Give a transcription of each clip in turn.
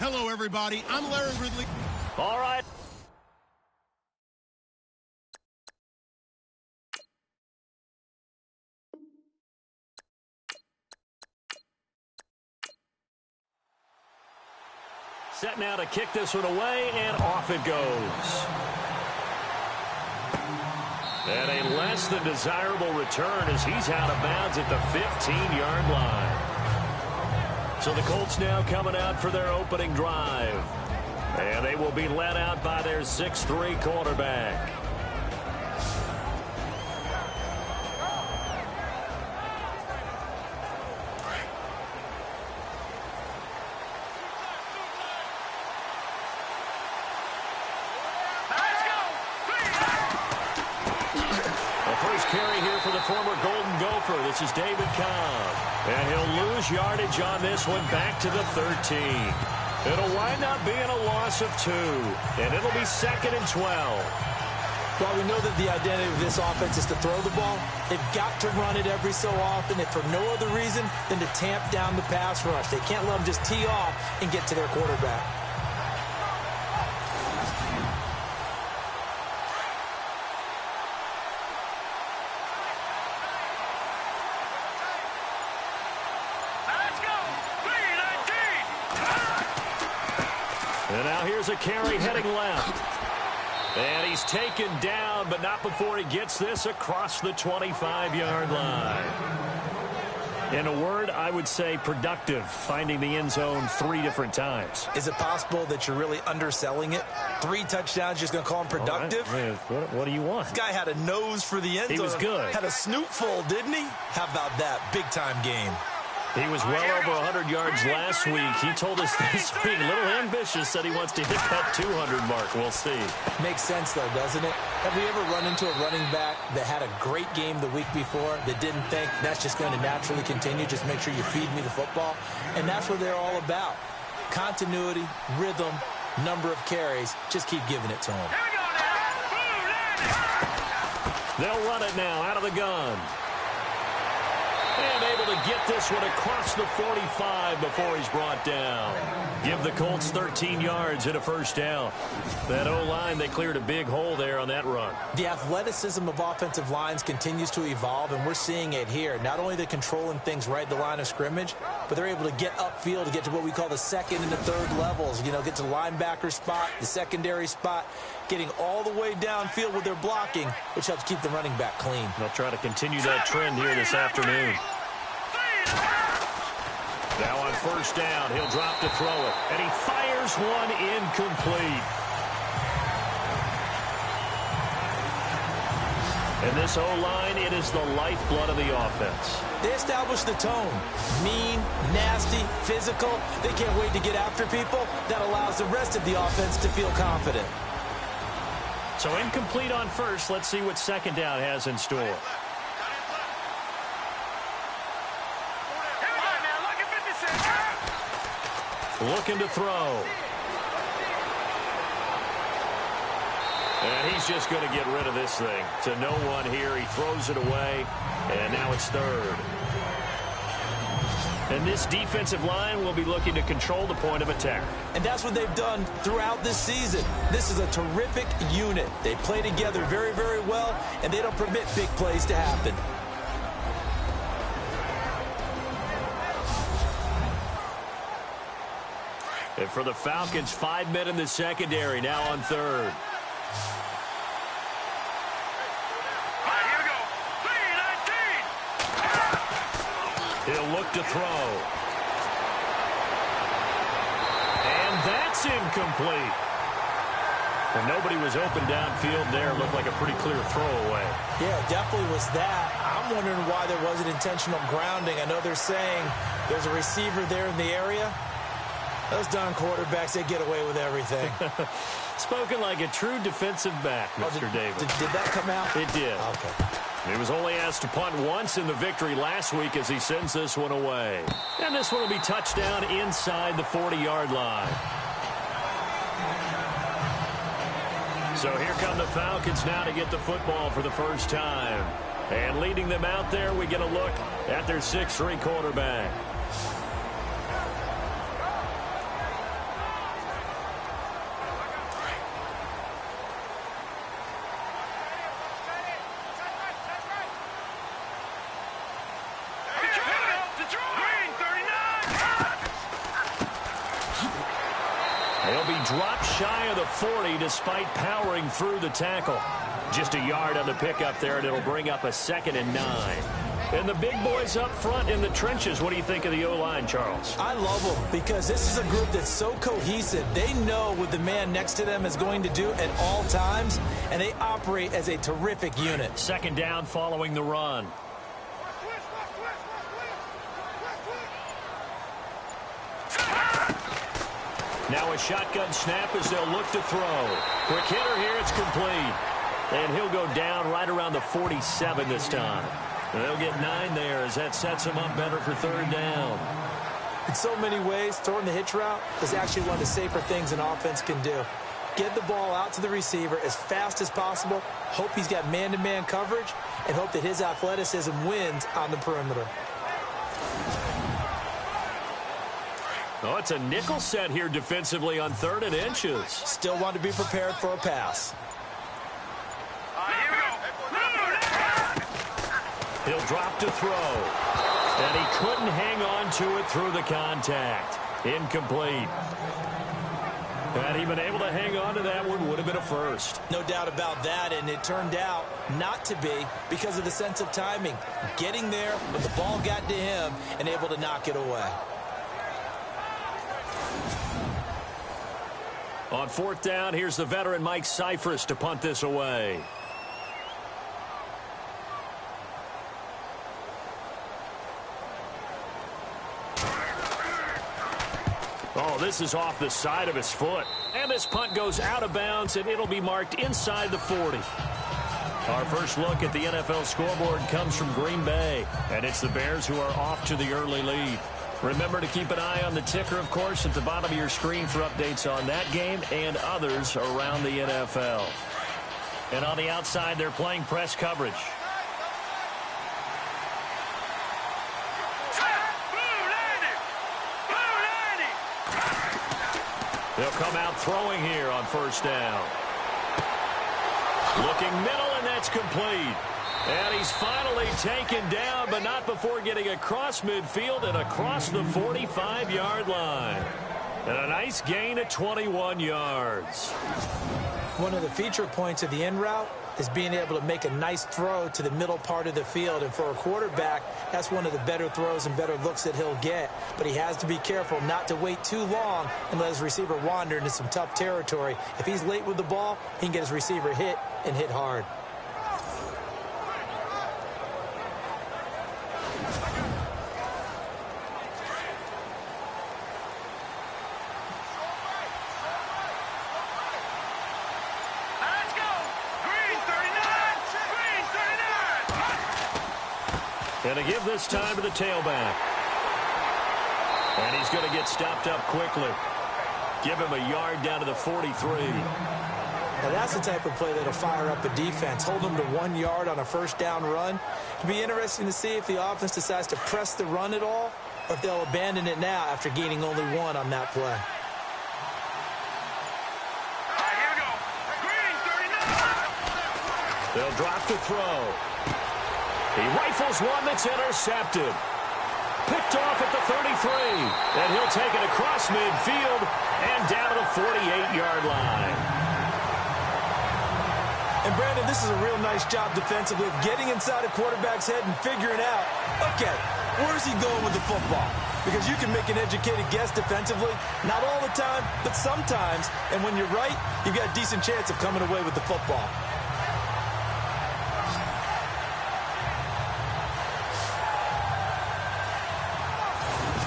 Hello, everybody. I'm Larry Ridley. All right. Set now to kick this one away, and off it goes. And a less than desirable return as he's out of bounds at the 15-yard line. So the Colts now coming out for their opening drive. And they will be led out by their 6'3" quarterback. Carry here for the former Golden Gopher. This is David Cobb. And he'll lose yardage on this one back to the 13. It'll wind up being a loss of 2. And it'll be 2nd and 12. Well, we know that the identity of this offense is to throw the ball. They've got to run it every so often, if for no other reason than to tamp down the pass rush. They can't let them just tee off and get to their quarterback. And now here's a carry heading left. And he's taken down, but not before he gets this across the 25-yard line. In a word, I would say productive, finding the end zone 3 different times. Is it possible that you're really underselling it? 3 touchdowns, just going to call him productive? Right. What do you want? This guy had a nose for the end zone. He was good. Had a snoot full, didn't he? How about that? Big-time game. He was well over 100 yards last week. He told us this week, a little ambitious, said he wants to hit that 200 mark. We'll see. Makes sense, though, doesn't it? Have we ever run into a running back that had a great game the week before that didn't think that's just going to naturally continue? Just make sure you feed me the football. And that's what they're all about. Continuity, rhythm, number of carries. Just keep giving it to them. They'll run it now out of the gun. And able to get this one across the 45 before he's brought down. Give the Colts 13 yards and a first down. That O-line, they cleared a big hole there on that run. The athleticism of offensive lines continues to evolve, and we're seeing it here. Not only they're controlling things right at the line of scrimmage, but they're able to get upfield to get to what we call the second and the third levels. You know, get to the linebacker spot, the secondary spot, getting all the way downfield with their blocking, which helps keep the running back clean. They'll try to continue that trend here this afternoon. Now on first down, he'll drop to throw it. And he fires one incomplete. And this O-line, it is the lifeblood of the offense. They establish the tone. Mean, nasty, physical. They can't wait to get after people. That allows the rest of the offense to feel confident. So incomplete on first. Let's see what second down has in store. Looking to throw. And he's just going to get rid of this thing. To no one here. He throws it away. And now it's third. And this defensive line will be looking to control the point of attack. And that's what they've done throughout this season. This is a terrific unit. They play together very, very well, and they don't permit big plays to happen. And for the Falcons, 5 men in the secondary, now on third. look to throw. And that's incomplete. And nobody was open downfield there. Looked like a pretty clear throwaway. Yeah, it definitely was that. I'm wondering why there wasn't intentional grounding. I know they're saying there's a receiver there in the area. Those darn quarterbacks, they get away with everything. Spoken like a true defensive back, Mr. Davis. Did that come out? It did. Okay. He was only asked to punt once in the victory last week as he sends this one away. And this one will be touchdown inside the 40-yard line. So here come the Falcons now to get the football for the first time. And leading them out there, we get a look at their 6'3" quarterback. He'll be dropped shy of the 40 despite powering through the tackle. Just a yard on the pickup there, and it'll bring up a 2nd and 9. And the big boys up front in the trenches. What do you think of the O-line, Charles? I love them because this is a group that's so cohesive. They know what the man next to them is going to do at all times, and they operate as a terrific unit. 2nd down following the run. Now a shotgun snap as they'll look to throw. Quick hitter here, it's complete. And he'll go down right around the 47 this time. And they'll get 9 there as that sets him up better for 3rd down. In so many ways, throwing the hitch route is actually one of the safer things an offense can do. Get the ball out to the receiver as fast as possible, hope he's got man-to-man coverage, and hope that his athleticism wins on the perimeter. Oh, it's a nickel set here defensively on 3rd and inches. Still want to be prepared for a pass. He'll drop to throw. And he couldn't hang on to it through the contact. Incomplete. Had he been able to hang on to that one, would have been a first. No doubt about that, and it turned out not to be because of the sense of timing. Getting there when the ball got to him and able to knock it away. On 4th down, here's the veteran Mike Cyphers to punt this away. Oh, this is off the side of his foot. And this punt goes out of bounds, and it'll be marked inside the 40. Our first look at the NFL scoreboard comes from Green Bay, and it's the Bears who are off to the early lead. Remember to keep an eye on the ticker, of course, at the bottom of your screen for updates on that game and others around the NFL. And on the outside, they're playing press coverage. They'll come out throwing here on 1st down. Looking middle, and that's complete. And he's finally taken down, but not before getting across midfield and across the 45-yard line. And a nice gain at 21 yards. One of the feature points of the in route is being able to make a nice throw to the middle part of the field. And for a quarterback, that's one of the better throws and better looks that he'll get. But he has to be careful not to wait too long and let his receiver wander into some tough territory. If he's late with the ball, he can get his receiver hit and hit hard. And to give this time to the tailback. And he's going to get stopped up quickly. Give him a yard down to the 43. Now that's the type of play that'll fire up a defense. Hold them to 1 yard on a 1st down run. It'll be interesting to see if the offense decides to press the run at all, or if they'll abandon it now after gaining only 1 on that play. They'll drop to throw. He rifles one that's intercepted. Picked off at the 33. And he'll take it across midfield and down to the 48-yard line. And And, Brandon, this is a real nice job defensively of getting inside a quarterback's head and figuring out, okay, where's he going with the football? Because you can make an educated guess defensively, not all the time, but sometimes. And when you're right, you've got a decent chance of coming away with the football.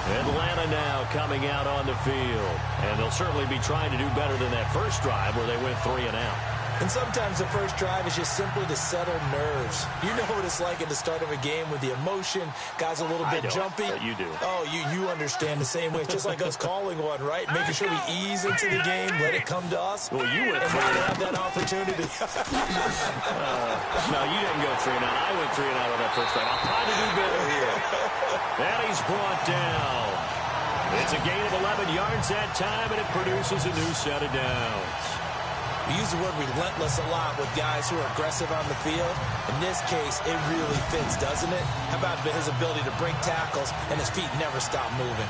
Atlanta now coming out on the field. And they'll certainly be trying to do better than that first drive where they went 3 and out. And sometimes the first drive is just simply to settle nerves. You know what it's like at the start of a game with the emotion. Guys a little bit jumpy. But you do. Oh, you understand the same way. It's just like us calling one, right? Making sure we ease into the game, let it come to us. Well, you went 3 and have that opportunity. No, you didn't go 3 and out. I went 3 and out on that first drive. I'll try to do better here. And he's brought down. It's a gain of 11 yards that time, and it produces a new set of downs. We use the word relentless a lot with guys who are aggressive on the field. In this case, it really fits, doesn't it? How about his ability to break tackles and his feet never stop moving?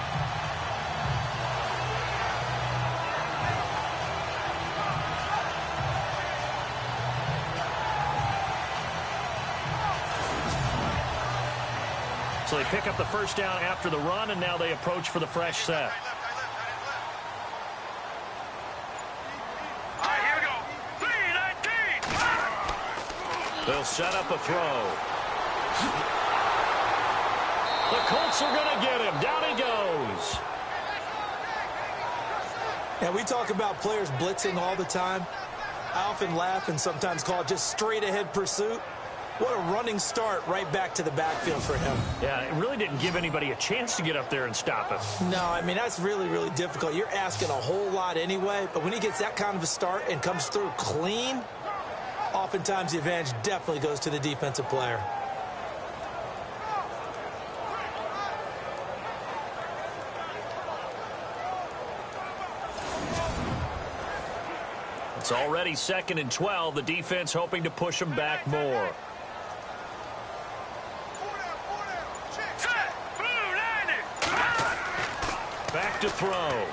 So they pick up the first down after the run, and now they approach for the fresh set. They'll set up a throw. The Colts are going to get him. Down he goes. Now, we talk about players blitzing all the time. I often laugh and sometimes call it just straight-ahead pursuit. What a running start right back to the backfield for him. Yeah, it really didn't give anybody a chance to get up there and stop him. No, I mean, that's really, really difficult. You're asking a whole lot anyway, but when he gets that kind of a start and comes through clean, oftentimes the advantage definitely goes to the defensive player. It's already 2nd and 12. The defense hoping to push them back more. Back to throw.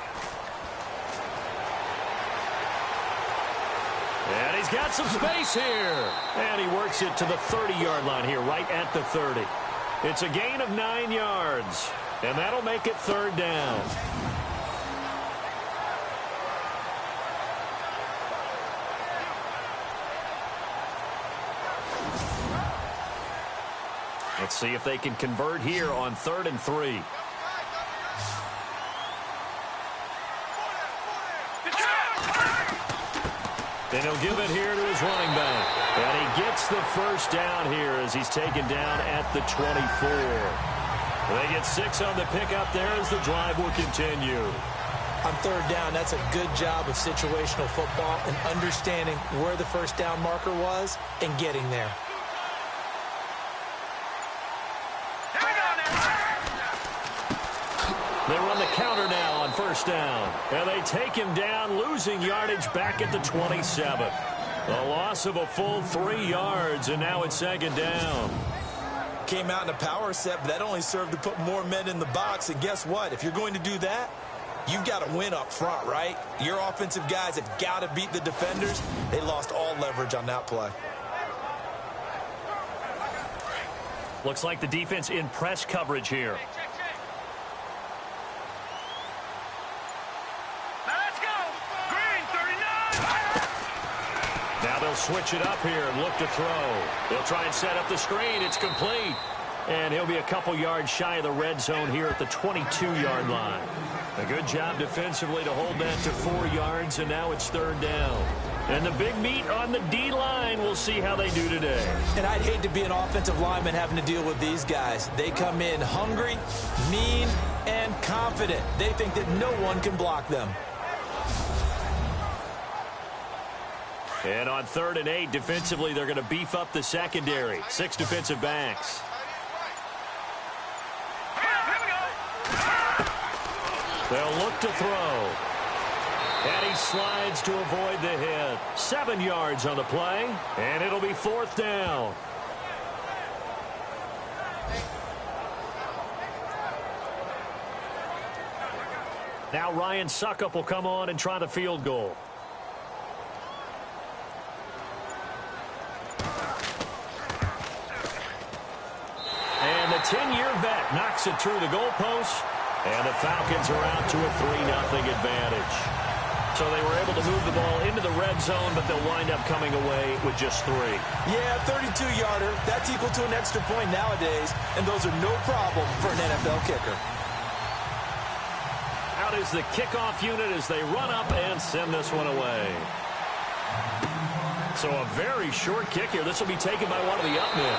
And he's got some space here. And he works it to the 30-yard line here, right at the 30. It's a gain of 9 yards. And that'll make it 3rd down. Let's see if they can convert here on 3rd and 3. And he'll give it here to his running back. And he gets the first down here as he's taken down at the 24. They get 6 on the pickup there as the drive will continue. On 3rd down, that's a good job of situational football and understanding where the first down marker was and getting there. They run the counter now on 1st down. And they take him down, losing yardage back at the 27. A loss of a full 3 yards, and now it's 2nd down. Came out in a power set, but that only served to put more men in the box. And guess what? If you're going to do that, you've got to win up front, right? Your offensive guys have got to beat the defenders. They lost all leverage on that play. Looks like the defense in press coverage here. Now they'll switch it up here and look to throw. They'll try and set up the screen. It's complete. And he'll be a couple yards shy of the red zone here at the 22-yard line. A good job defensively to hold that to 4 yards, and now it's 3rd down. And the big meat on the D-line, we'll see how they do today. And I'd hate to be an offensive lineman having to deal with these guys. They come in hungry, mean, and confident. They think that no one can block them. And on 3rd and 8, defensively, they're going to beef up the secondary. 6 defensive backs. They'll look to throw. And he slides to avoid the hit. 7 yards on the play, and it'll be 4th down. Now Ryan Suckup will come on and try the field goal. 10-year vet knocks it through the goalpost, and the Falcons are out to a 3-0 advantage. So they were able to move the ball into the red zone, but they'll wind up coming away with just 3. Yeah, 32-yarder. That's equal to an extra point nowadays, and those are no problem for an NFL kicker. Out is the kickoff unit as they run up and send this one away. So a very short kick here. This will be taken by one of the up men.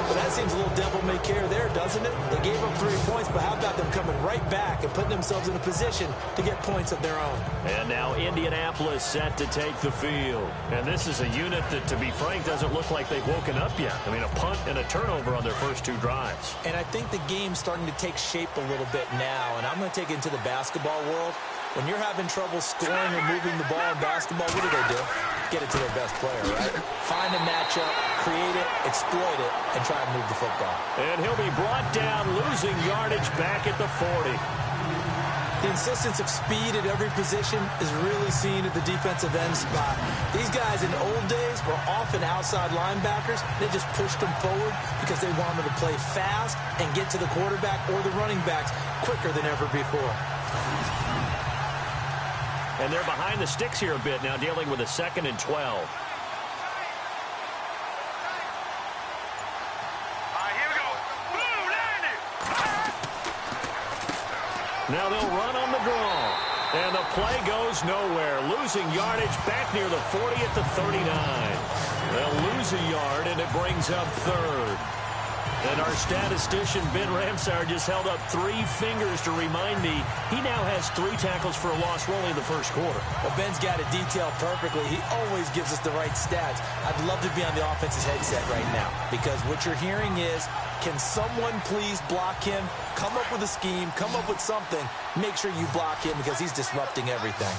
Well, that seems a little devil-may-care there, doesn't it? They gave up 3 points, but how about them coming right back and putting themselves in a position to get points of their own? And now Indianapolis set to take the field. And this is a unit that, to be frank, doesn't look like they've woken up yet. I mean, a punt and a turnover on their first 2 drives. And I think the game's starting to take shape a little bit now, and I'm going to take it into the basketball world. When you're having trouble scoring or moving the ball in basketball, what do? Get it to their best player, right? Find a matchup, create it, exploit it, and try and move the football. And he'll be brought down, losing yardage back at the 40. The insistence of speed at every position is really seen at the defensive end spot. These guys in the old days were often outside linebackers. They just pushed them forward because they wanted to play fast and get to the quarterback or the running backs quicker than ever before. And they're behind the sticks here a bit now, dealing with a 2nd and 12. Here we go. Blue, land it. Now they'll run on the draw. And the play goes nowhere. Losing yardage back near the 40 at the 39. They'll lose a yard, and it brings up 3rd. And our statistician, Ben Ramsar, just held up 3 fingers to remind me he now has 3 tackles for a loss only in the first quarter. Well, Ben's got it detailed perfectly. He always gives us the right stats. I'd love to be on the offense's headset right now because what you're hearing is, can someone please block him? Come up with a scheme. Come up with something. Make sure you block him because he's disrupting everything.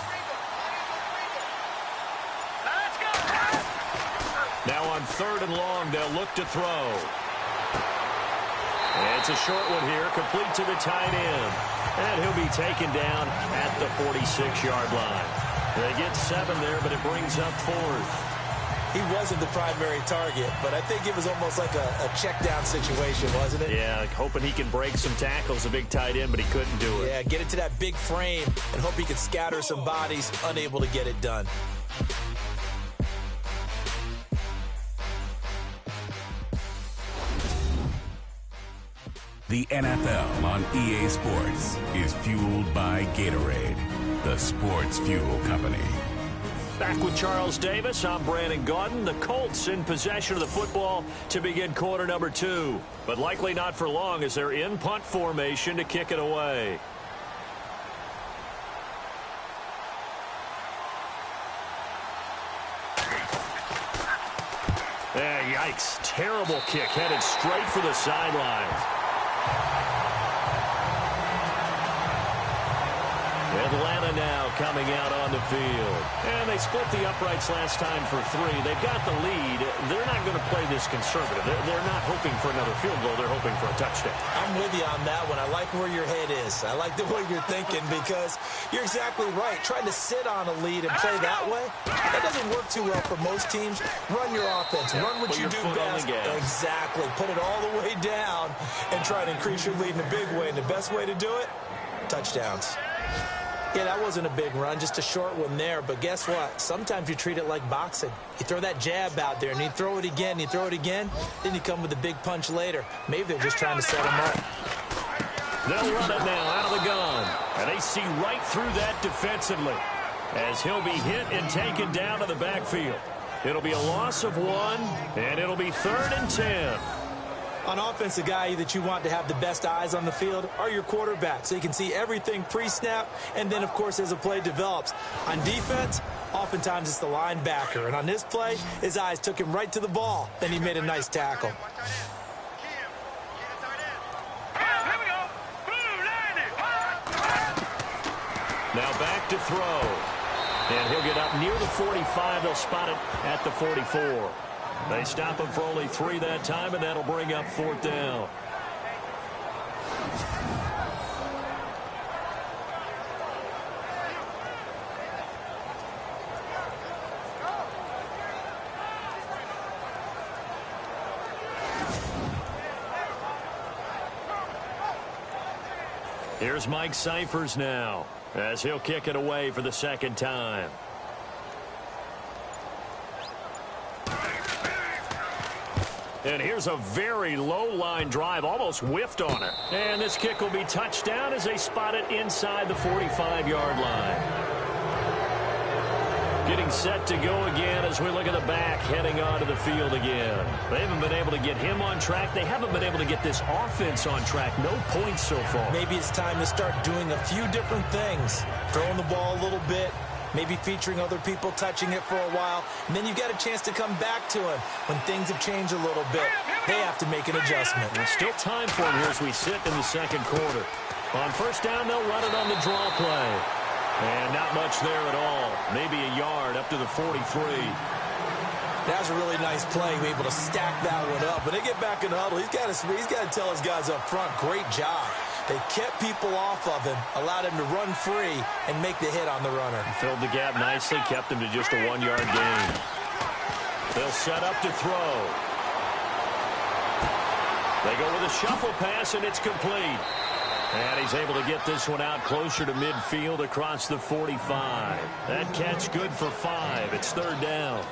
Let's go. Now on 3rd and long, they'll look to throw. And it's a short one here, complete to the tight end. And he'll be taken down at the 46-yard line. They get 7 there, but it brings up 4th. He wasn't the primary target, but I think it was almost like a check-down situation, wasn't it? Yeah, hoping he can break some tackles, a big tight end, but he couldn't do it. Yeah, get it to that big frame and hope he can scatter some bodies, unable to get it done. The NFL on EA Sports is fueled by Gatorade, the sports fuel company. Back with Charles Davis, I'm Brandon Gaudin. The Colts in possession of the football to begin quarter number 2. But likely not for long as they're in punt formation to kick it away. Yikes. Terrible kick headed straight for the sidelines. Atlanta now coming out on the field. And they split the uprights last time for 3. They've got the lead. They're not going to play this conservative. They're not hoping for another field goal. They're hoping for a touchdown. I'm with you on that one. I like where your head is. I like the way you're thinking because you're exactly right. Trying to sit on a lead and play that way, that doesn't work too well for most teams. Run your offense. Run what you do best. Exactly. Put it all the way down and try to increase your lead in a big way. And the best way to do it, touchdowns. Yeah, that wasn't a big run, just a short one there. But guess what? Sometimes you treat it like boxing. You throw that jab out there, and you throw it again, you throw it again, then you come with a big punch later. Maybe they're just trying to set him up. They'll run it now out of the gun. And they see right through that defensively as he'll be hit and taken down to the backfield. It'll be a loss of 1, and it'll be 3rd and 10. On offense, the guy that you want to have the best eyes on the field are your quarterbacks, so you can see everything pre-snap, and then, of course, as the play develops. On defense, oftentimes it's the linebacker, and on this play, his eyes took him right to the ball, and he made a nice tackle. Now back to throw. And he'll get up near the 45. They'll spot it at the 44. They stop him for only 3 that time, and that'll bring up 4th down. Here's Mike Cyphers now as he'll kick it away for the second time. And here's a very low line drive, almost whiffed on it. And this kick will be touched down as they spot it inside the 45-yard line. Getting set to go again as we look at the back heading onto the field again. They haven't been able to get him on track. They haven't been able to get this offense on track. No points so far. Maybe it's time to start doing a few different things. Throwing the ball a little bit. Maybe featuring other people touching it for a while. And then you've got a chance to come back to him when things have changed a little bit. They have to make an adjustment. There's still time for him here as we sit in the second quarter. On first down, they'll run it on the draw play. And not much there at all. Maybe a yard up to the 43. That was a really nice play. We're able to stack that one up. When they get back in the huddle, he's got to tell his guys up front, great job. They kept people off of him, allowed him to run free, and make the hit on the runner. Filled the gap nicely, kept him to just a 1-yard gain. They'll set up to throw. They go with a shuffle pass, and it's complete. And he's able to get this one out closer to midfield across the 45. That catch good for 5. It's third down.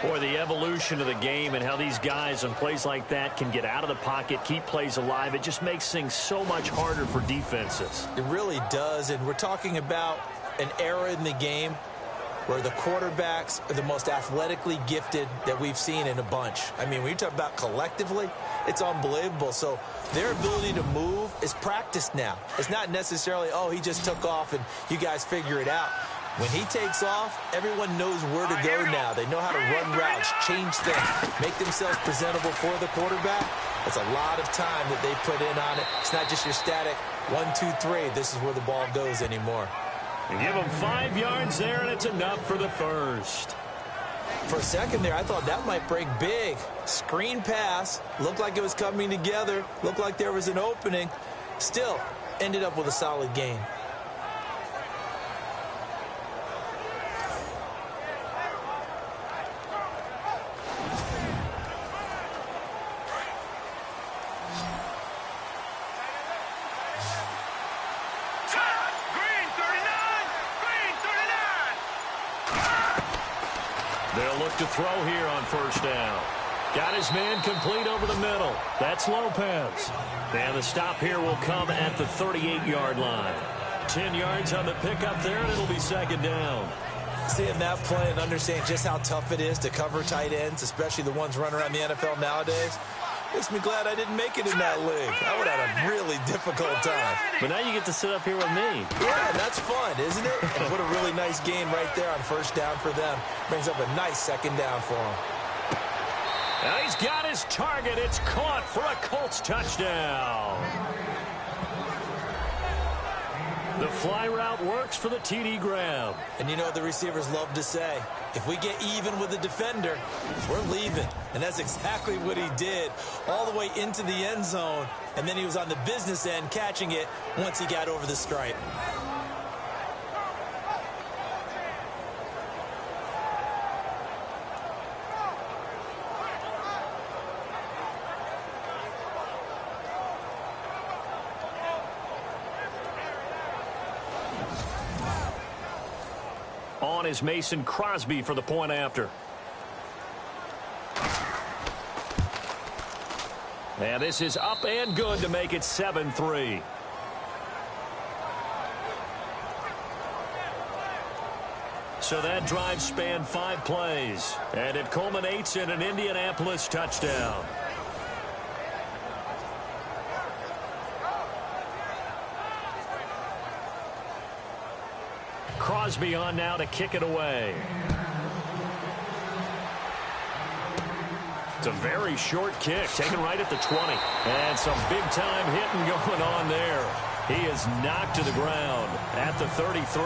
Boy, the evolution of the game and how these guys on plays like that can get out of the pocket, keep plays alive, it just makes things so much harder for defenses. It really does, and we're talking about an era in the game where the quarterbacks are the most athletically gifted that we've seen in a bunch. I mean, when you talk about collectively, it's unbelievable. So their ability to move is practiced now. It's not necessarily, oh, he just took off and you guys figure it out. When he takes off, everyone knows where to go now. They know how to run routes, change things, make themselves presentable for the quarterback. That's a lot of time that they put in on it. It's not just your static 1, 2, 3. This is where the ball goes anymore. And give him 5 yards there, and it's enough for the first. For a second there, I thought that might break big. Screen pass. Looked like it was coming together. Looked like there was an opening. Still, ended up with a solid gain. They'll look to throw here on first down. Got his man complete over the middle. That's Lopez. And the stop here will come at the 38-yard line. 10 yards on the pickup there, and it'll be second down. Seeing that play and understanding just how tough it is to cover tight ends, especially the ones running around the NFL nowadays, makes me glad I didn't make it in that league. I would have had a really difficult time. But now you get to sit up here with me. Yeah, that's fun, isn't it? And what a really nice game right there on first down for them. Brings up a nice second down for them. Now he's got his target. It's caught for a Colts touchdown. The fly route works for the TD grab. And you know what the receivers love to say? If we get even with the defender, we're leaving. And that's exactly what he did all the way into the end zone. And then he was on the business end catching it once he got over the stripe. On is Mason Crosby for the point after. And this is up and good to make it 7-3. So that drive spanned 5 plays, and it culminates in an Indianapolis touchdown. Crosby on now to kick it away. It's a very short kick, taken right at the 20. And some big-time hitting going on there. He is knocked to the ground at the 33.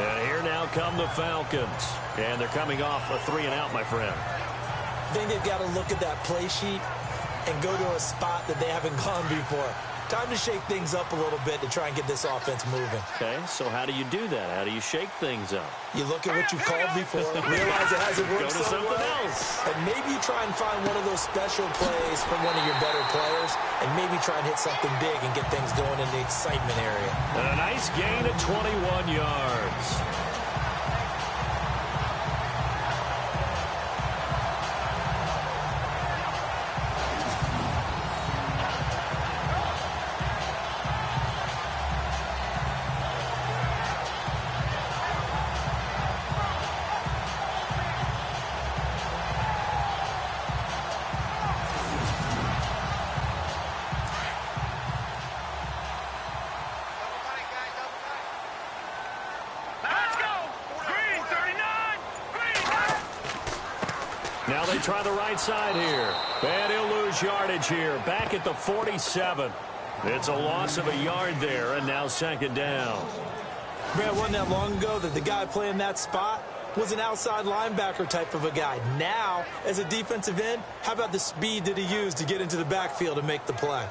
And here now come the Falcons. And they're coming off a 3-and-out, my friend. I think they've got to look at that play sheet and go to a spot that they haven't gone before. Time to shake things up a little bit to try and get this offense moving. Okay, so how do you do that? How do you shake things up? You look at what you've called before, realize it hasn't worked Go to something else. and maybe you try and find one of those special plays from one of your better players and maybe try and hit something big and get things going in the excitement area. And a nice gain of 21 yards. Now they try the right side here. And he'll lose yardage here. Back at the 47. It's a loss of a yard there, and now second down. Man, it wasn't that long ago that the guy playing that spot was an outside linebacker type of a guy. Now, as a defensive end, how about the speed that he used to get into the backfield and make the play?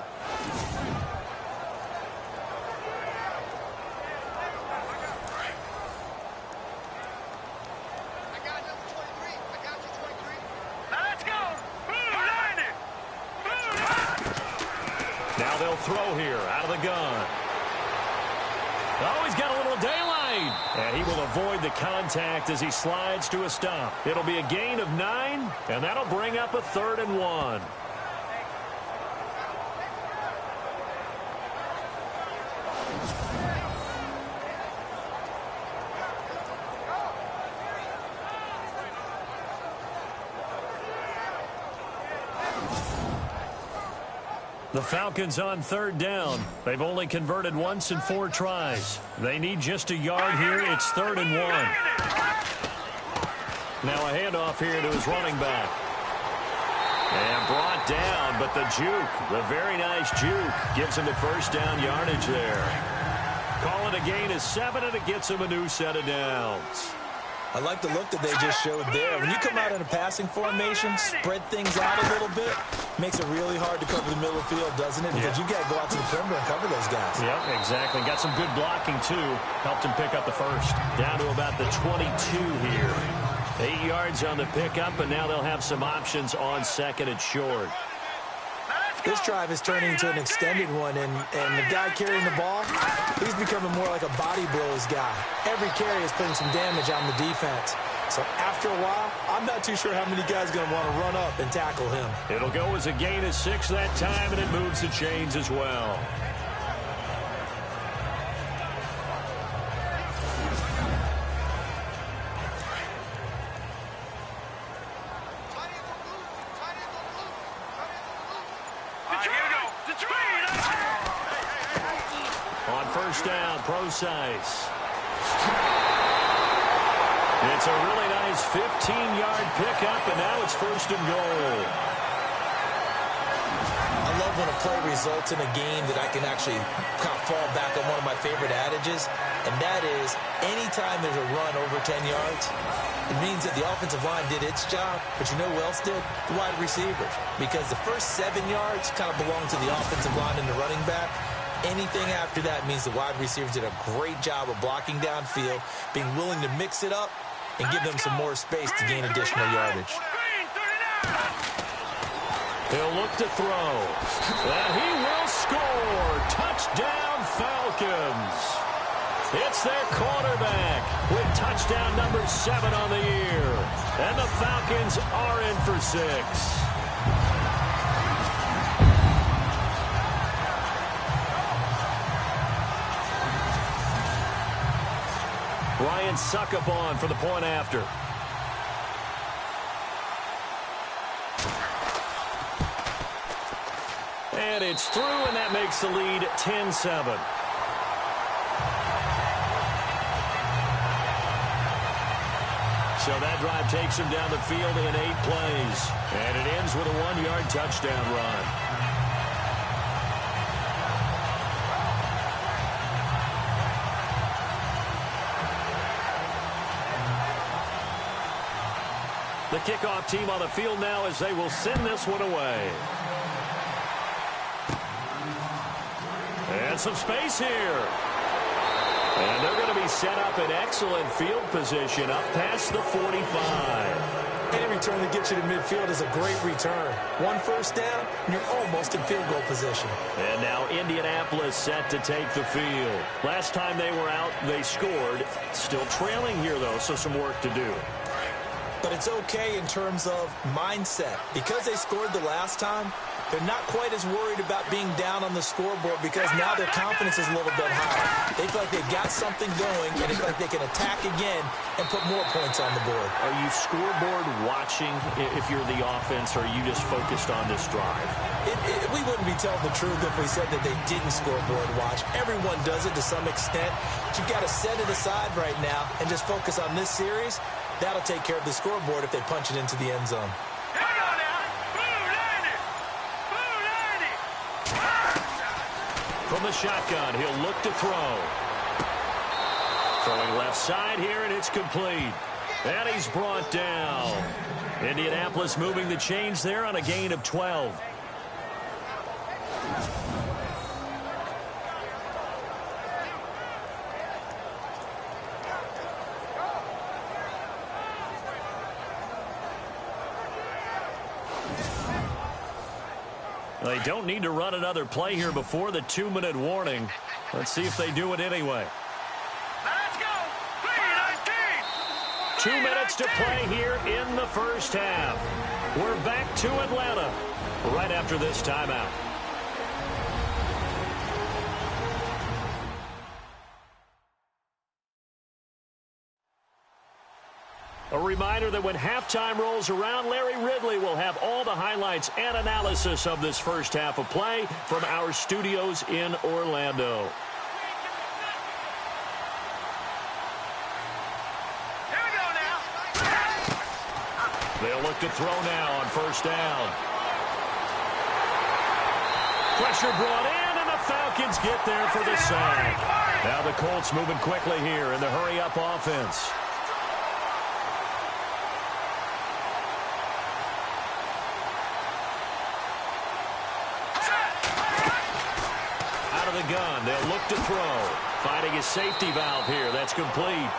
Now they'll throw here out of the gun. Oh, he's got a little daylight. And he will avoid the contact as he slides to a stop. It'll be a gain of 9, and that'll bring up a 3rd and 1. The Falcons on 3rd down. They've only converted once in 4 tries. They need just a yard here. It's 3rd and 1. Now a handoff here to his running back. And brought down, but the juke, the very nice juke, gives him the first down yardage there. Call it a gain of 7, and it gets him a new set of downs. I like the look that they just showed there. When you come out in a passing formation, spread things out a little bit, makes it really hard to cover the middle of the field, doesn't it? Because you got to go out to the perimeter and cover those guys. Yep, exactly. Got some good blocking, too. Helped him pick up the first. Down to about the 22 here. 8 yards on the pickup, and now they'll have some options on second and short. This drive is turning into an extended one, and the guy carrying the ball, he's becoming more like a body blows guy. Every carry is putting some damage on the defense. So after a while, I'm not too sure how many guys are going to want to run up and tackle him. It'll go as a gain of 6 that time, and it moves the chains as well. On first down, Procise. It's a really nice 15-yard pickup, and now it's 1st and goal. I love when a play results in a game that I can actually kind of fall back on one of my favorite adages, and that is anytime there's a run over 10 yards, it means that the offensive line did its job, but you know who else did? The wide receivers. Because the first 7 yards kind of belong to the offensive line and the running back. Anything after that means the wide receivers did a great job of blocking downfield, being willing to mix it up, and give them some more space to gain additional yardage. He'll look to throw. And he will score. Touchdown, Falcons. It's their quarterback with touchdown number 7 on the year. And the Falcons are in for 6. Ryan Succop for the point after. And it's through, and that makes the lead 10-7. So that drive takes him down the field in 8 plays. And it ends with a 1-yard touchdown run. The kickoff team on the field now as they will send this one away. And some space here. And they're going to be set up in excellent field position up past the 45. And every return that gets you to midfield is a great return. One first down, and you're almost in field goal position. And now Indianapolis set to take the field. Last time they were out, they scored. Still trailing here, though, so some work to do. But it's okay in terms of mindset. Because they scored the last time, they're not quite as worried about being down on the scoreboard because now their confidence is a little bit higher. They feel like they've got something going, and they feel like they can attack again and put more points on the board. Are you scoreboard watching if you're the offense, or are you just focused on this drive? We wouldn't be telling the truth if we said that they didn't scoreboard watch. Everyone does it to some extent. But you've got to set it aside right now and just focus on this series. That'll take care of the scoreboard if they punch it into the end zone. From the shotgun, he'll look to throw. Throwing left side here, and it's complete. And he's brought down. Indianapolis moving the chains there on a gain of 12. They don't need to run another play here before the 2-minute warning. Let's see if they do it anyway. Let's go! 3-19! 2 minutes to play here in the first half. We're back to Atlanta right after this timeout. A reminder that when halftime rolls around, Larry Ridley will have all the highlights and analysis of this first half of play from our studios in Orlando. Here we go now. They'll look to throw now on first down. Pressure brought in, and the Falcons get there for the sack. Now the Colts moving quickly here in the hurry-up offense. Gun. They'll look to throw. Finding his safety valve here. That's complete.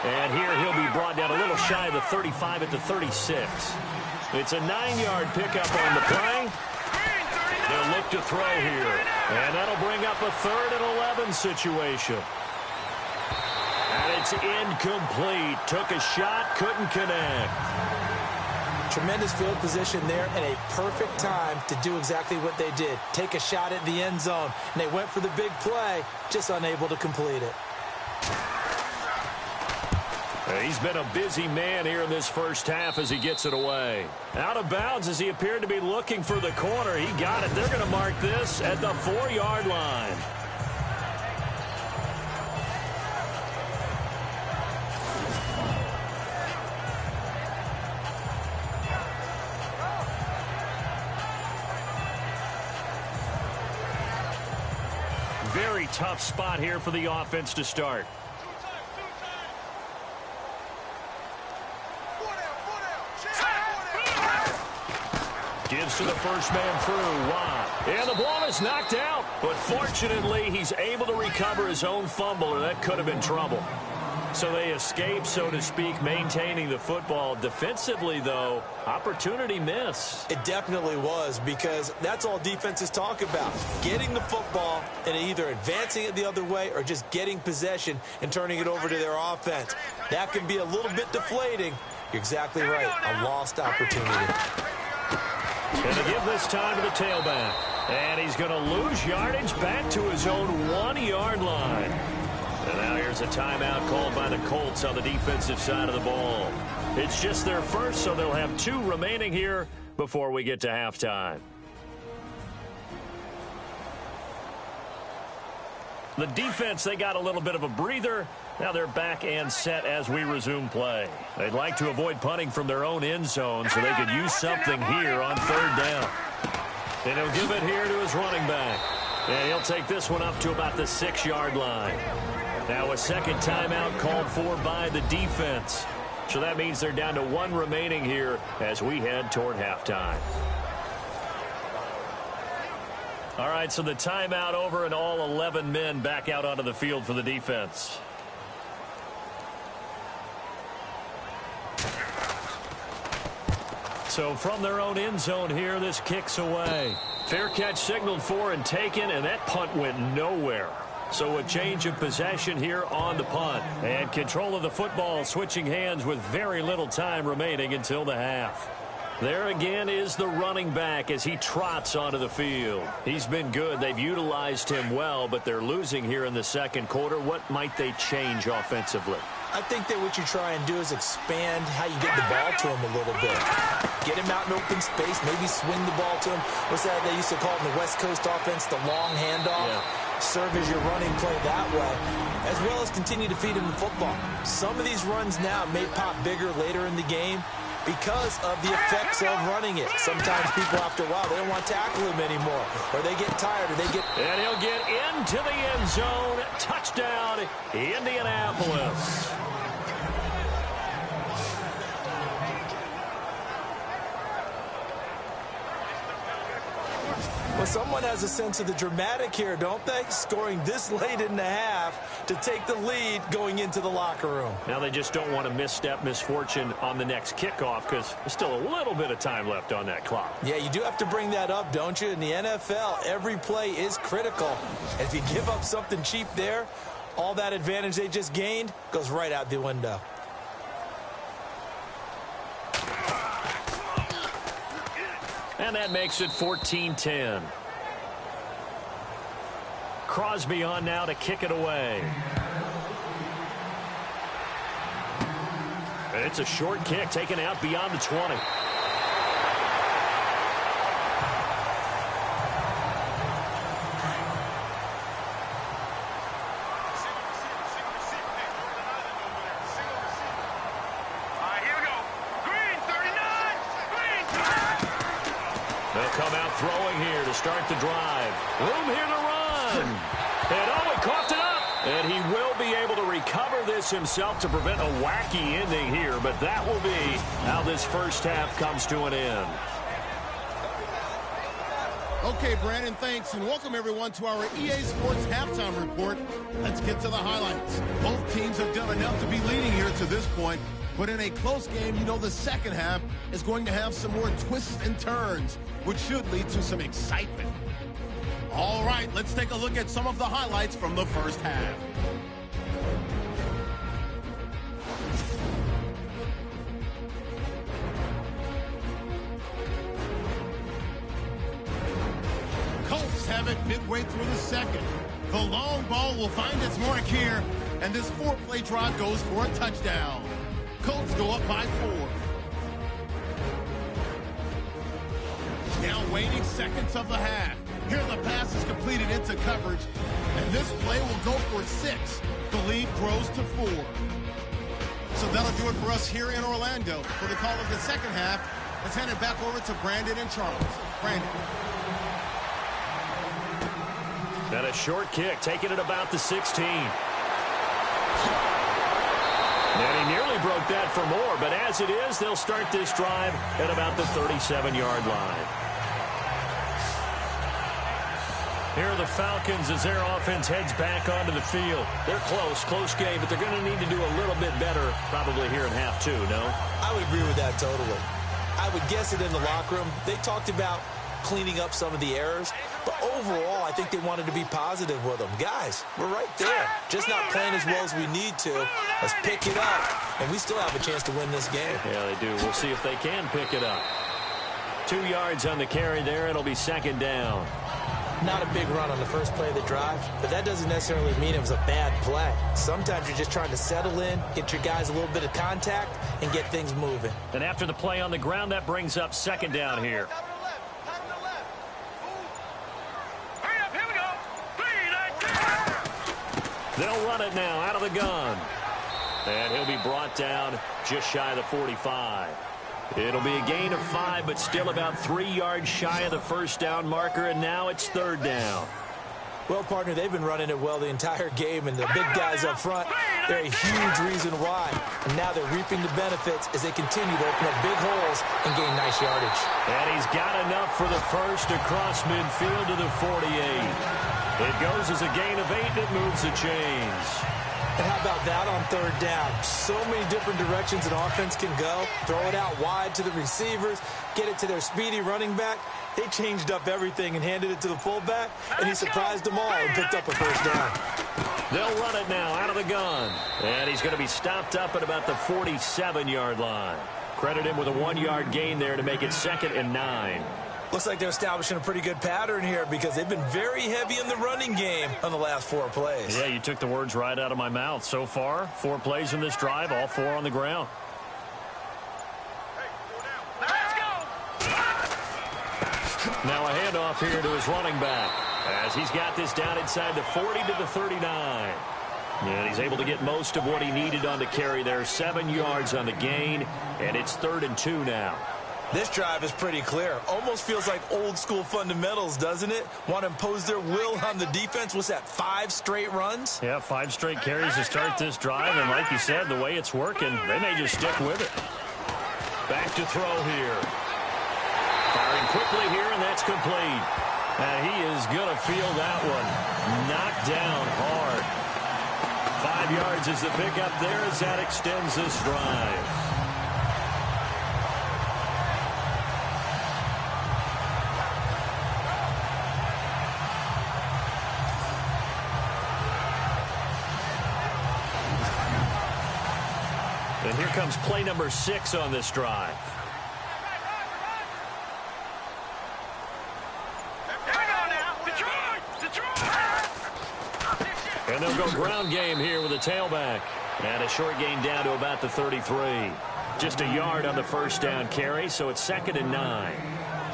And here he'll be brought down a little shy of the 35 at the 36. It's a 9-yard pickup on the play. They'll look to throw here. And that'll bring up a 3rd and 11 situation. And it's incomplete. Took a shot, couldn't connect. Tremendous field position there and a perfect time to do exactly what they did. Take a shot at the end zone. And they went for the big play, just unable to complete it. He's been a busy man here in this first half as he gets it away. Out of bounds as he appeared to be looking for the corner. He got it. They're going to mark this at the 4-yard line. Very tough spot here for the offense to start. Gives to the first man through. Watt. And the ball is knocked out. But fortunately, he's able to recover his own fumble, or that could have been trouble. So they escape, so to speak, maintaining the football. Defensively, though, opportunity miss. It definitely was, because that's all defenses talk about. Getting the football and either advancing it the other way or just getting possession and turning it over to their offense. That can be a little bit deflating. You're exactly right. A lost opportunity. Going to give this time to the tailback. And he's going to lose yardage back to his own 1-yard line. And now here's a timeout called by the Colts on the defensive side of the ball. It's just their first, so they'll have 2 remaining here before we get to halftime. The defense, they got a little bit of a breather. Now they're back and set as we resume play. They'd like to avoid punting from their own end zone so they could use something here on 3rd down. And he'll give it here to his running back. And he'll take this one up to about the 6-yard line. Now a second timeout called for by the defense. So that means they're down to 1 remaining here as we head toward halftime. All right, so the timeout over and all 11 men back out onto the field for the defense. So from their own end zone here, this kicks away. Fair catch signaled for and taken, and that punt went nowhere. So a change of possession here on the punt. And control of the football switching hands with very little time remaining until the half. There again is the running back as he trots onto the field. He's been good. They've utilized him well, but they're losing here in the second quarter. What might they change offensively? I think that what you try and do is expand how you get the ball to him a little bit. Get him out in open space, maybe swing the ball to him. What's that they used to call it in the West Coast offense, the long handoff? Yeah. Serve as your running play that way, as well as continue to feed him the football. Some of these runs now may pop bigger later in the game because of the effects of running it. Sometimes people, after a while, they don't want to tackle him anymore, or they get tired, or they get... And he'll get into the end zone. Touchdown, Indianapolis. Well, someone has a sense of the dramatic here, don't they? Scoring this late in the half to take the lead going into the locker room. Now they just don't want to misstep misfortune on the next kickoff because there's still a little bit of time left on that clock. Yeah, you do have to bring that up, don't you? In the NFL, every play is critical. If you give up something cheap there, all that advantage they just gained goes right out the window. And that makes it 14-10. Crosby on now to kick it away. It's a short kick taken out beyond the 20. Throwing here to start the drive. Room here to run. And he coughed it up. And he will be able to recover this himself to prevent a wacky ending here. But that will be how this first half comes to an end. Okay, Brandon, thanks. And welcome, everyone, to our EA Sports Halftime Report. Let's get to the highlights. Both teams have done enough to be leading here to this point. But in a close game, you know the second half is going to have some more twists and turns, which should lead to some excitement. All right, let's take a look at some of the highlights from the first half. Colts have it midway through the second. The long ball will find its mark here, and this four-play drive goes for a touchdown. Colts go up by 4. Now waning seconds of the half. Here the pass is completed into coverage, and this play will go for 6. The lead grows to 4. So that'll do it for us here in Orlando. For the call of the second half, let's hand it back over to Brandon and Charles. Brandon. And a short kick, taking it about the 16. And he nearly broke that for more, but as it is, they'll start this drive at about the 37-yard line. Here are the Falcons as their offense heads back onto the field. They're close game, but they're going to need to do a little bit better probably here in half 2, no? I would agree with that totally. I would guess it in the locker room. They talked about cleaning up some of the errors, but overall, I think they wanted to be positive with them. Guys, we're right there. Just not playing as well as we need to. Let's pick it up, and we still have a chance to win this game. Yeah, they do. We'll see if they can pick it up. 2 yards on the carry there. It'll be second down. Not a big run on the first play of the drive, but that doesn't necessarily mean it was a bad play. Sometimes you're just trying to settle in, get your guys a little bit of contact, and get things moving. And after the play on the ground, that brings up second down here. They'll run it now out of the gun. And he'll be brought down just shy of the 45. It'll be a gain of 5, but still about 3 yards shy of the first down marker, and now it's third down. Well, partner, they've been running it well the entire game, and the big guys up front, they're a huge reason why. And now they're reaping the benefits as they continue to open up big holes and gain nice yardage. And he's got enough for the first across midfield to the 48. It goes as a gain of 8, and it moves the chains. And how about that on third down? So many different directions an offense can go. Throw it out wide to the receivers, get it to their speedy running back. They changed up everything and handed it to the fullback, and he surprised them all and picked up a first down. They'll run it now out of the gun. And he's going to be stopped up at about the 47-yard line. Credit him with a 1-yard gain there to make it 2nd and 9. Looks like they're establishing a pretty good pattern here because they've been very heavy in the running game on the last 4 plays. Yeah, you took the words right out of my mouth. So far, 4 plays in this drive, all 4 on the ground. Now a handoff here to his running back as he's got this down inside the 40 to the 39. And he's able to get most of what he needed on the carry there. 7 yards on the gain, and it's 3rd and 2 now. This drive is pretty clear. Almost feels like old school fundamentals, doesn't it? Want to impose their will on the defense. What's that, 5 straight runs? Yeah, 5 straight carries to start this drive. And like you said, the way it's working, they may just stick with it. Back to throw here. Firing quickly here, and that's complete. And he is going to feel that one. Knocked down hard. 5 yards is the pickup there as that extends this drive. And here comes play number 6 on this drive. And they'll go ground game here with a tailback. And a short gain down to about the 33. Just a yard on the first down carry, so it's 2nd and 9.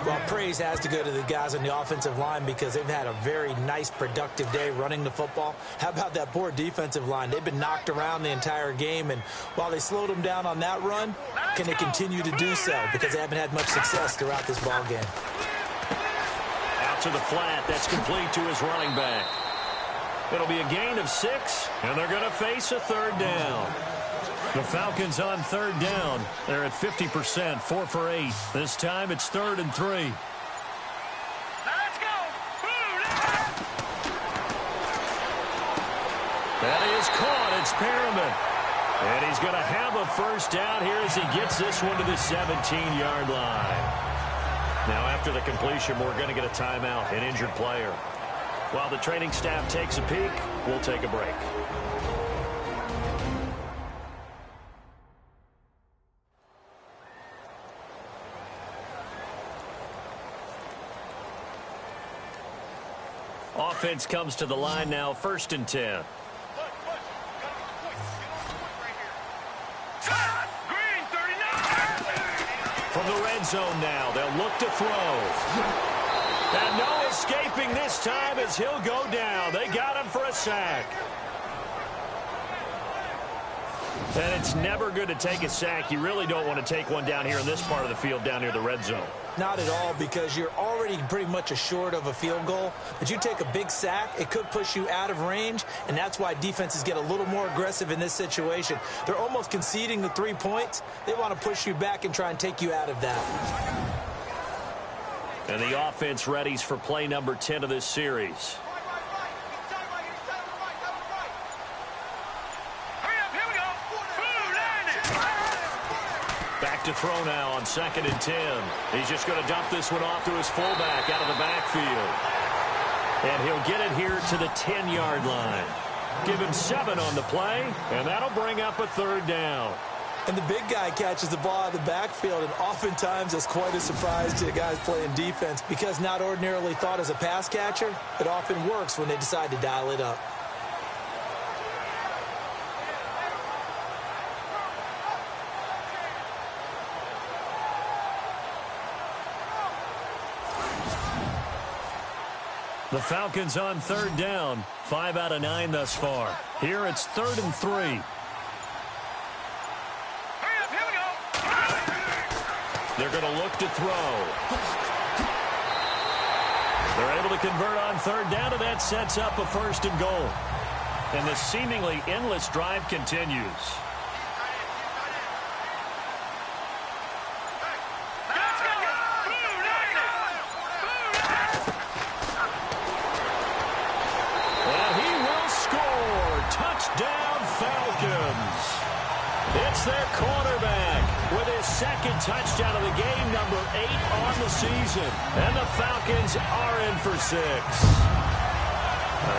Well, praise has to go to the guys on the offensive line because they've had a very nice, productive day running the football. How about that poor defensive line? They've been knocked around the entire game, and while they slowed them down on that run, can they continue to do so? Because they haven't had much success throughout this ball game. Out to the flat. That's complete to his running back. It'll be a gain of 6, and they're going to face a 3rd down. The Falcons on 3rd down. They're at 50%, 4 for 8. This time it's 3rd and 3. Let's go. That is caught. It's Perriman. And he's going to have a first down here as he gets this one to the 17-yard line. Now after the completion, we're going to get a timeout, an injured player. While the training staff takes a peek, we'll take a break. Offense comes to the line now, 1st and 10. From the red zone now, they'll look to throw. And no escaping this time as he'll go down. They got him for a sack. And it's never good to take a sack. You really don't want to take one down here in this part of the field down near the red zone. Not at all, because you're already pretty much assured of a field goal. But you take a big sack, it could push you out of range, and that's why defenses get a little more aggressive in this situation. They're almost conceding the 3 points. They want to push you back and try and take you out of that. And the offense readies for play number 10 of this series. Back to throw now on 2nd and 10. He's just going to dump this one off to his fullback out of the backfield. And he'll get it here to the 10-yard line. Give him 7 on the play, and that'll bring up a 3rd down. And the big guy catches the ball out of the backfield, and oftentimes it's quite a surprise to the guys playing defense because not ordinarily thought as a pass catcher, it often works when they decide to dial it up. The Falcons on 3rd down. 5 out of 9 thus far. Here it's 3rd and 3. They're going to look to throw. They're able to convert on 3rd down, and that sets up a 1st and goal. And the seemingly endless drive continues. Touchdown It's their quarterback with his second touchdown of the game, number 8 on the season. And the Falcons are in for 6.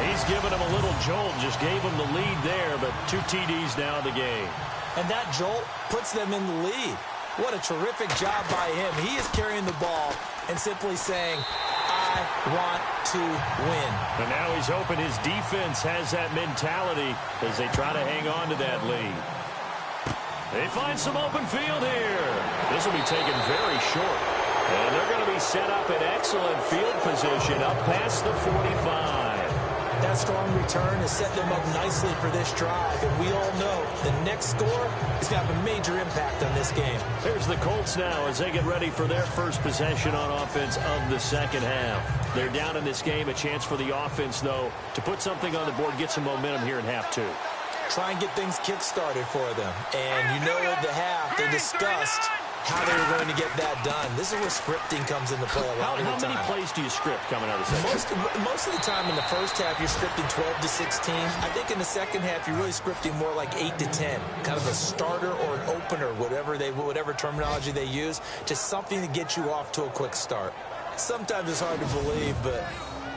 He's given him a little jolt, just gave him the lead there, but 2 TDs now in the game. And that jolt puts them in the lead. What a terrific job by him. He is carrying the ball and simply saying, I want to win. And now he's hoping his defense has that mentality as they try to hang on to that lead. They find some open field here. This will be taken very short. And they're going to be set up in excellent field position up past the 45. That strong return has set them up nicely for this drive. And we all know the next score is going to have a major impact on this game. Here's the Colts now as they get ready for their first possession on offense of the second half. They're down in this game. A chance for the offense, though, to put something on the board, get some momentum here in half 2. Try and get things kick-started for them. And you know at the half, they discussed how they were going to get that done. This is where scripting comes into play a lot of the time. How many plays do you script coming out of the second? Most of the time in the first half, you're scripting 12 to 16. I think in the second half, you're really scripting more like 8 to 10. Kind of a starter or an opener, whatever terminology they use, just something to get you off to a quick start. Sometimes it's hard to believe, but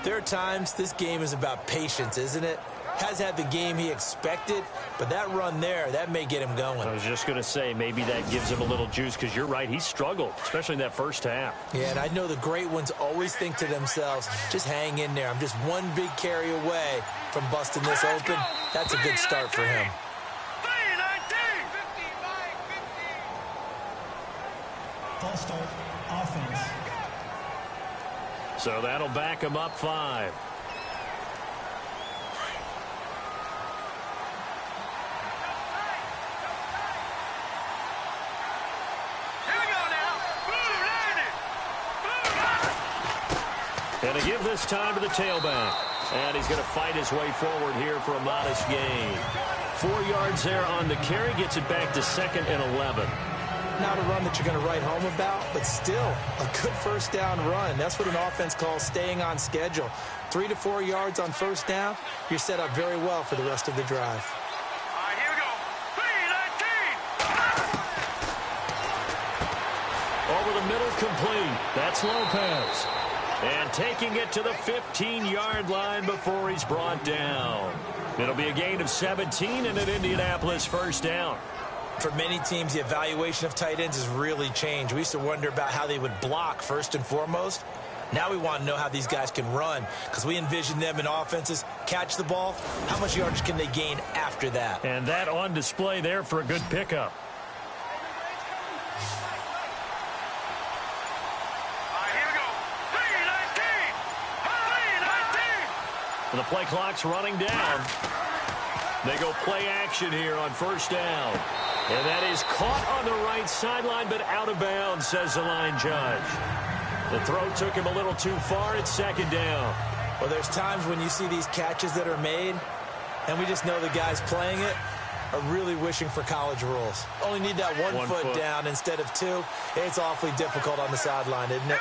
there are times this game is about patience, isn't it? Has had the game he expected, but that run there, that may get him going. I was just going to say, maybe that gives him a little juice, because you're right, he struggled, especially in that first half. Yeah, and I know the great ones always think to themselves, just hang in there. I'm just one big carry away from busting this open. That's a good start for him. False start, offense. So that'll back him up 5. And to give this time to the tailback. And he's going to fight his way forward here for a modest gain. 4 yards there on the carry, gets it back to 2nd and 11. Not a run that you're going to write home about, but still a good first down run. That's what an offense calls staying on schedule. 3 to 4 yards on first down, you're set up very well for the rest of the drive. All right, here we go. 3-19. Over the middle, complete. That's Lopez. And taking it to the 15-yard line before he's brought down. It'll be a gain of 17 and an Indianapolis first down. For many teams, the evaluation of tight ends has really changed. We used to wonder about how they would block first and foremost. Now we want to know how these guys can run, because we envision them in offenses catch the ball. How much yardage can they gain after that? And that on display there for a good pickup. And the play clock's running down. They go play action here on first down. And that is caught on the right sideline, but out of bounds, says the line judge. The throw took him a little too far. It's 2nd down. Well, there's times when you see these catches that are made, and we just know the guys playing it are really wishing for college rules. Only need that one foot down instead of 2. It's awfully difficult on the sideline, isn't it?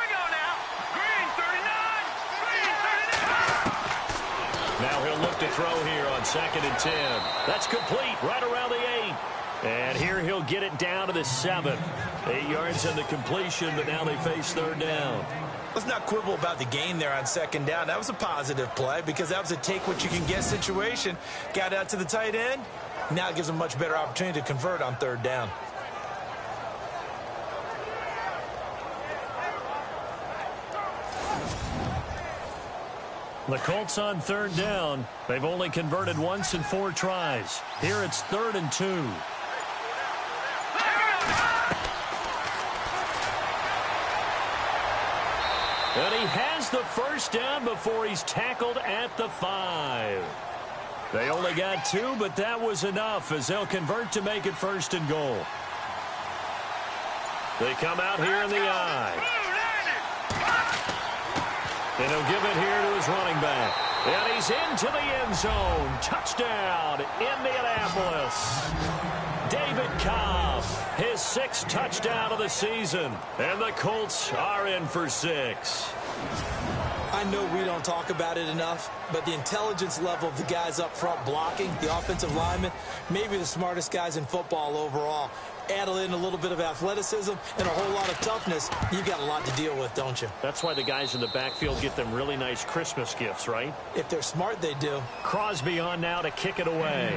Now he'll look to throw here on 2nd and 10. That's complete right around the 8. And here he'll get it down to the 7. 8 yards on the completion, but now they face 3rd down. Let's not quibble about the gain there on 2nd down. That was a positive play because that was a take-what-you-can-get situation. Got out to the tight end. Now it gives them a much better opportunity to convert on 3rd down. The Colts on 3rd down. They've only converted once in 4 tries. Here it's 3rd and 2. And he has the first down before he's tackled at the 5. They only got 2, but that was enough as they'll convert to make it 1st and goal. They come out here in the I. And he'll give it here to his running back. And he's into the end zone. Touchdown, Indianapolis. David Cobb, his 6th touchdown of the season. And the Colts are in for 6. I know we don't talk about it enough, but the intelligence level of the guys up front blocking, the offensive linemen, maybe the smartest guys in football overall. Add in a little bit of athleticism and a whole lot of toughness, you've got a lot to deal with, don't you? That's why the guys in the backfield get them really nice Christmas gifts, right? If they're smart, they do. Crosby on now to kick it away.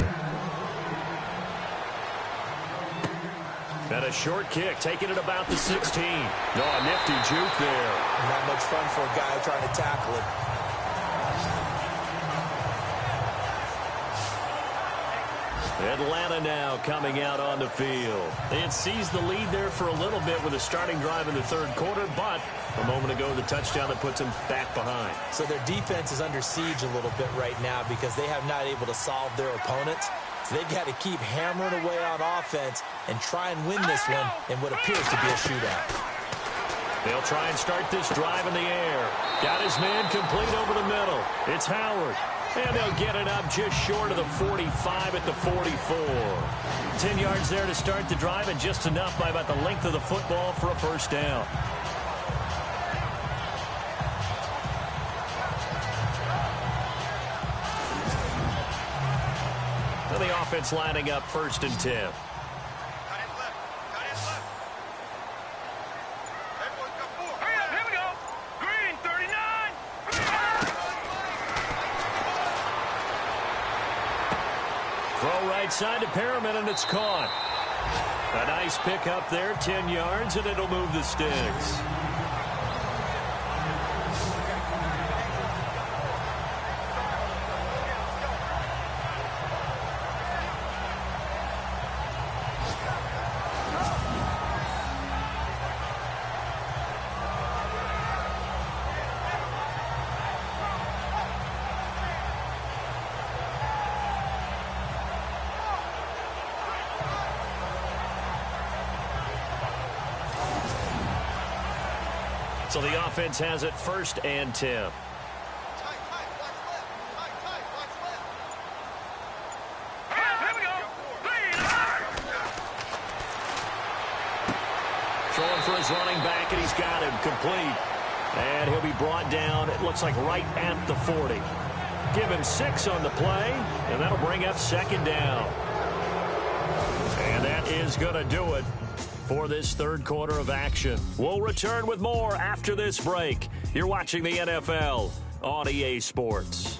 And a short kick, taking it about the 16. No, a nifty juke there. Not much fun for a guy trying to tackle it. Atlanta now coming out on the field. They had seized the lead there for a little bit with a starting drive in the third quarter, but a moment ago the touchdown that puts them back behind. So their defense is under siege a little bit right now because they have not able to solve their opponents. So they've got to keep hammering away on offense and try and win this one in what appears to be a shootout. They'll try and start this drive in the air. Got his man complete over the middle. It's Howard. And they'll get it up just short of the 45 at the 44. 10 yards there to start the drive, and just enough by about the length of the football for a first down. So the offense lining up 1st and 10. Throw right side to Perriman, and it's caught. A nice pick up there, 10 yards, and it'll move the sticks. So the offense has it 1st and 10. Throwing for his running back, and he's got him complete. And he'll be brought down, it looks like right at the 40. Give him 6 on the play, and that'll bring up 2nd down. And that is going to do it for this third quarter of action. We'll return with more after this break. You're watching the NFL on EA Sports.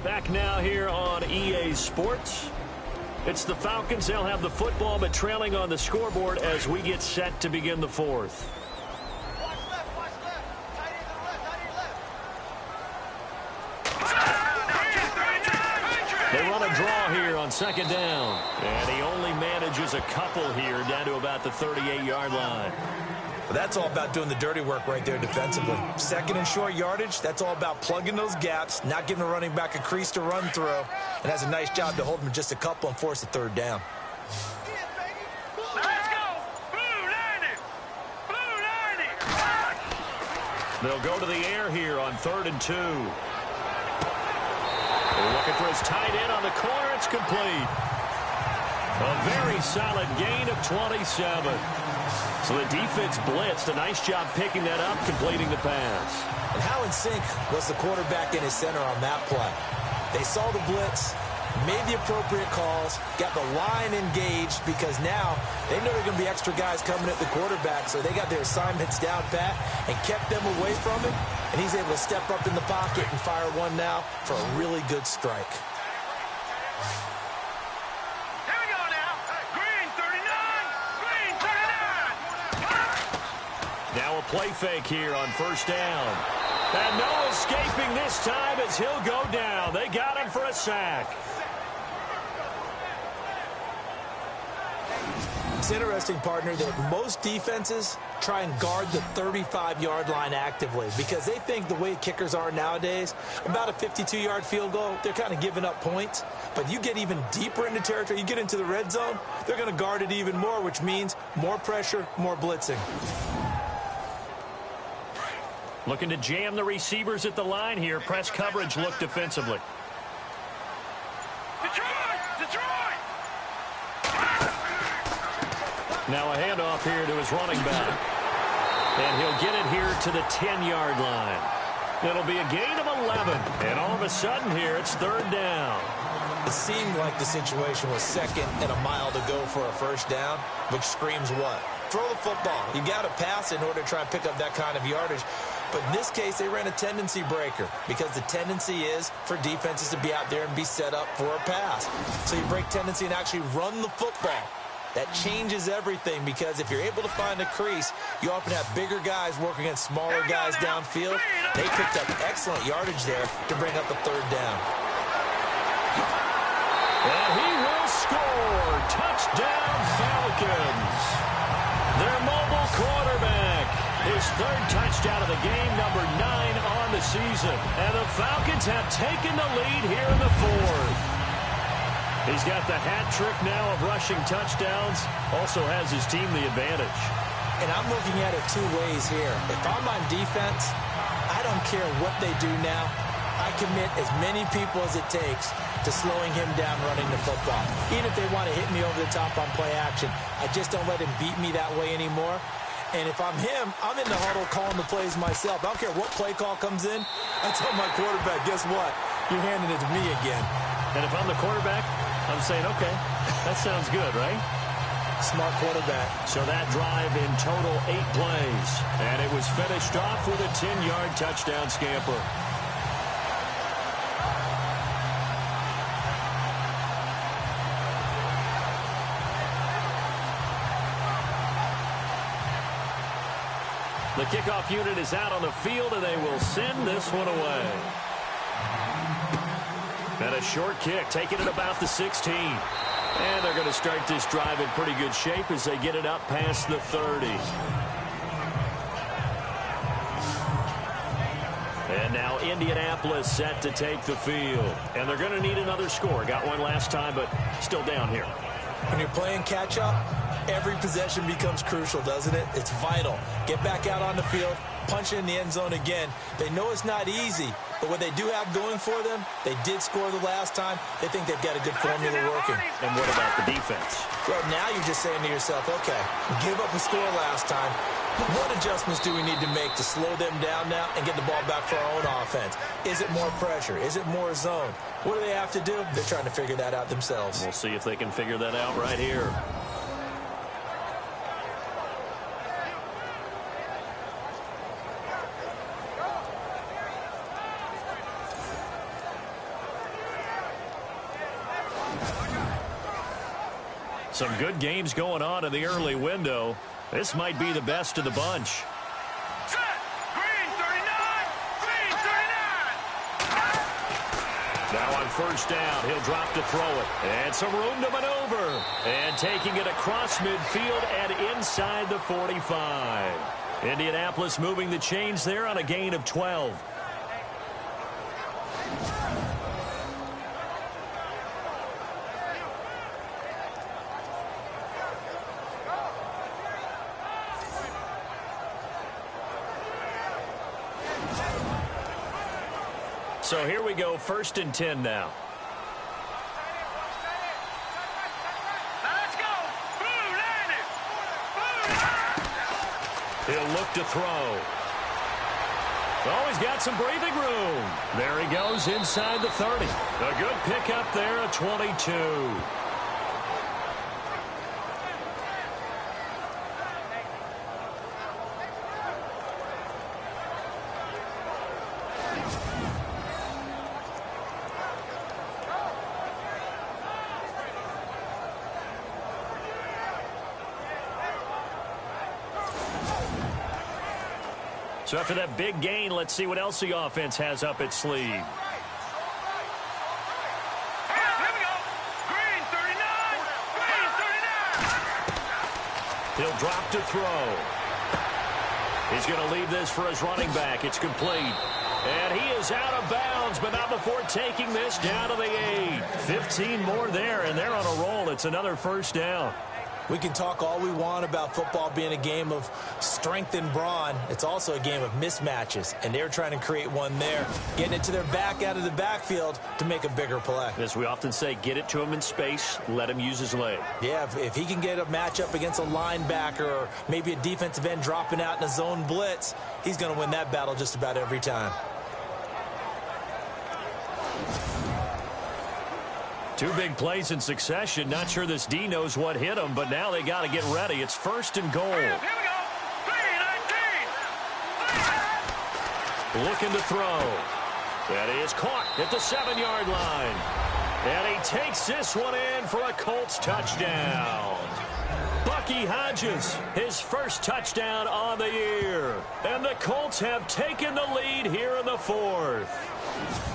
Back now here on EA Sports. It's the Falcons. They'll have the football, but trailing on the scoreboard as we get set to begin the 4th. They run a draw here on 2nd down. And he only manages a couple here down to about the 38-yard line. Well, that's all about doing the dirty work right there defensively. 2nd and short yardage, that's all about plugging those gaps, not giving the running back a crease to run through, and has a nice job to hold him just a couple and force a 3rd down. Let's go! Blue 90! Blue 90! They'll go to the air here on 3rd and 2. They're looking for his tight end on the corner. It's complete. A very solid gain of 27. So the defense blitzed. A nice job picking that up, completing the pass. And how in sync was the quarterback in his center on that play? They saw the blitz, made the appropriate calls, got the line engaged, because now they know there are going to be extra guys coming at the quarterback, so they got their assignments down pat and kept them away from him, and he's able to step up in the pocket and fire one now for a really good strike. Here we go now. Green 39! Green 39! Now a play fake here on 1st down. And no escaping this time as he'll go down. They got him for a sack. It's interesting, partner, that most defenses try and guard the 35-yard line actively because they think the way kickers are nowadays, about a 52-yard field goal, they're kind of giving up points. But you get even deeper into territory, you get into the red zone, they're going to guard it even more, which means more pressure, more blitzing. Looking to jam the receivers at the line here. Press coverage look defensively. Detroit! Detroit! Now a handoff here to his running back. And he'll get it here to the 10-yard line. It'll be a gain of 11. And all of a sudden here, it's third down. It seemed like the situation was 2nd and a mile to go for a first down, which screams what? Throw the football. You got to pass in order to try and pick up that kind of yardage. But in this case, they ran a tendency breaker because the tendency is for defenses to be out there and be set up for a pass. So you break tendency and actually run the football. That changes everything because if you're able to find a crease, you often have bigger guys working against smaller guys downfield. They picked up excellent yardage there to bring up the third down. And he will score. Touchdown, Falcons. Their mobile quarterback. His third touchdown of the game, number 9 on the season. And the Falcons have taken the lead here in the 4th. He's got the hat trick now of rushing touchdowns. Also has his team the advantage. And I'm looking at it 2 ways here. If I'm on defense, I don't care what they do now. I commit as many people as it takes to slowing him down running the football. Even if they want to hit me over the top on play action, I just don't let him beat me that way anymore. And if I'm him, I'm in the huddle calling the plays myself. I don't care what play call comes in. I tell my quarterback, guess what? You're handing it to me again. And if I'm the quarterback, I'm saying, okay, that sounds good, right? Smart quarterback. So that drive in total 8 plays. And it was finished off with a 10-yard touchdown scamper. The kickoff unit is out on the field, and they will send this one away. And a short kick, taking it about the 16. And they're going to start this drive in pretty good shape as they get it up past the 30. And now Indianapolis set to take the field. And they're going to need another score. Got one last time, but still down here. When you're playing catch-up, every possession becomes crucial, doesn't it? It's vital. Get back out on the field, punch it in the end zone again. They know it's not easy, but what they do have going for them, they did score the last time. They think they've got a good formula working. And what about the defense? Well, now you're just saying to yourself, okay, give up a score last time. What adjustments do we need to make to slow them down now and get the ball back for our own offense? Is it more pressure? Is it more zone? What do they have to do? They're trying to figure that out themselves. We'll see if they can figure that out right here. Some good games going on in the early window. This might be the best of the bunch. Set. Green 39. Green 39. Now on first down, he'll drop to throw it. And some room to maneuver. And taking it across midfield and inside the 45. Indianapolis moving the chains there on a gain of 12. So here we go, 1st and 10 now. Let's go. Blue landed. He'll look to throw. Oh, he's got some breathing room. There he goes inside the 30. A good pickup there, a 22. So after that big gain, let's see what else the offense has up its sleeve. Here we go. Green 39. Green 39. He'll drop to throw. He's going to leave this for his running back. It's complete. And he is out of bounds, but not before taking this down to the 8. 15 more there, and they're on a roll. It's another first down. We can talk all we want about football being a game of strength and brawn. It's also a game of mismatches, and they're trying to create one there, getting it to their back out of the backfield to make a bigger play. As we often say, get it to him in space, let him use his leg. Yeah, if he can get a matchup against a linebacker or maybe a defensive end dropping out in a zone blitz, he's going to win that battle just about every time. Two big plays in succession. Not sure this D knows what hit him, but now they got to get ready. It's 1st and goal. Here we go. 3-19. Looking to throw. That is caught at the 7-yard line. And he takes this one in for a Colts touchdown. Bucky Hodges, his first touchdown on the year. And the Colts have taken the lead here in the 4th.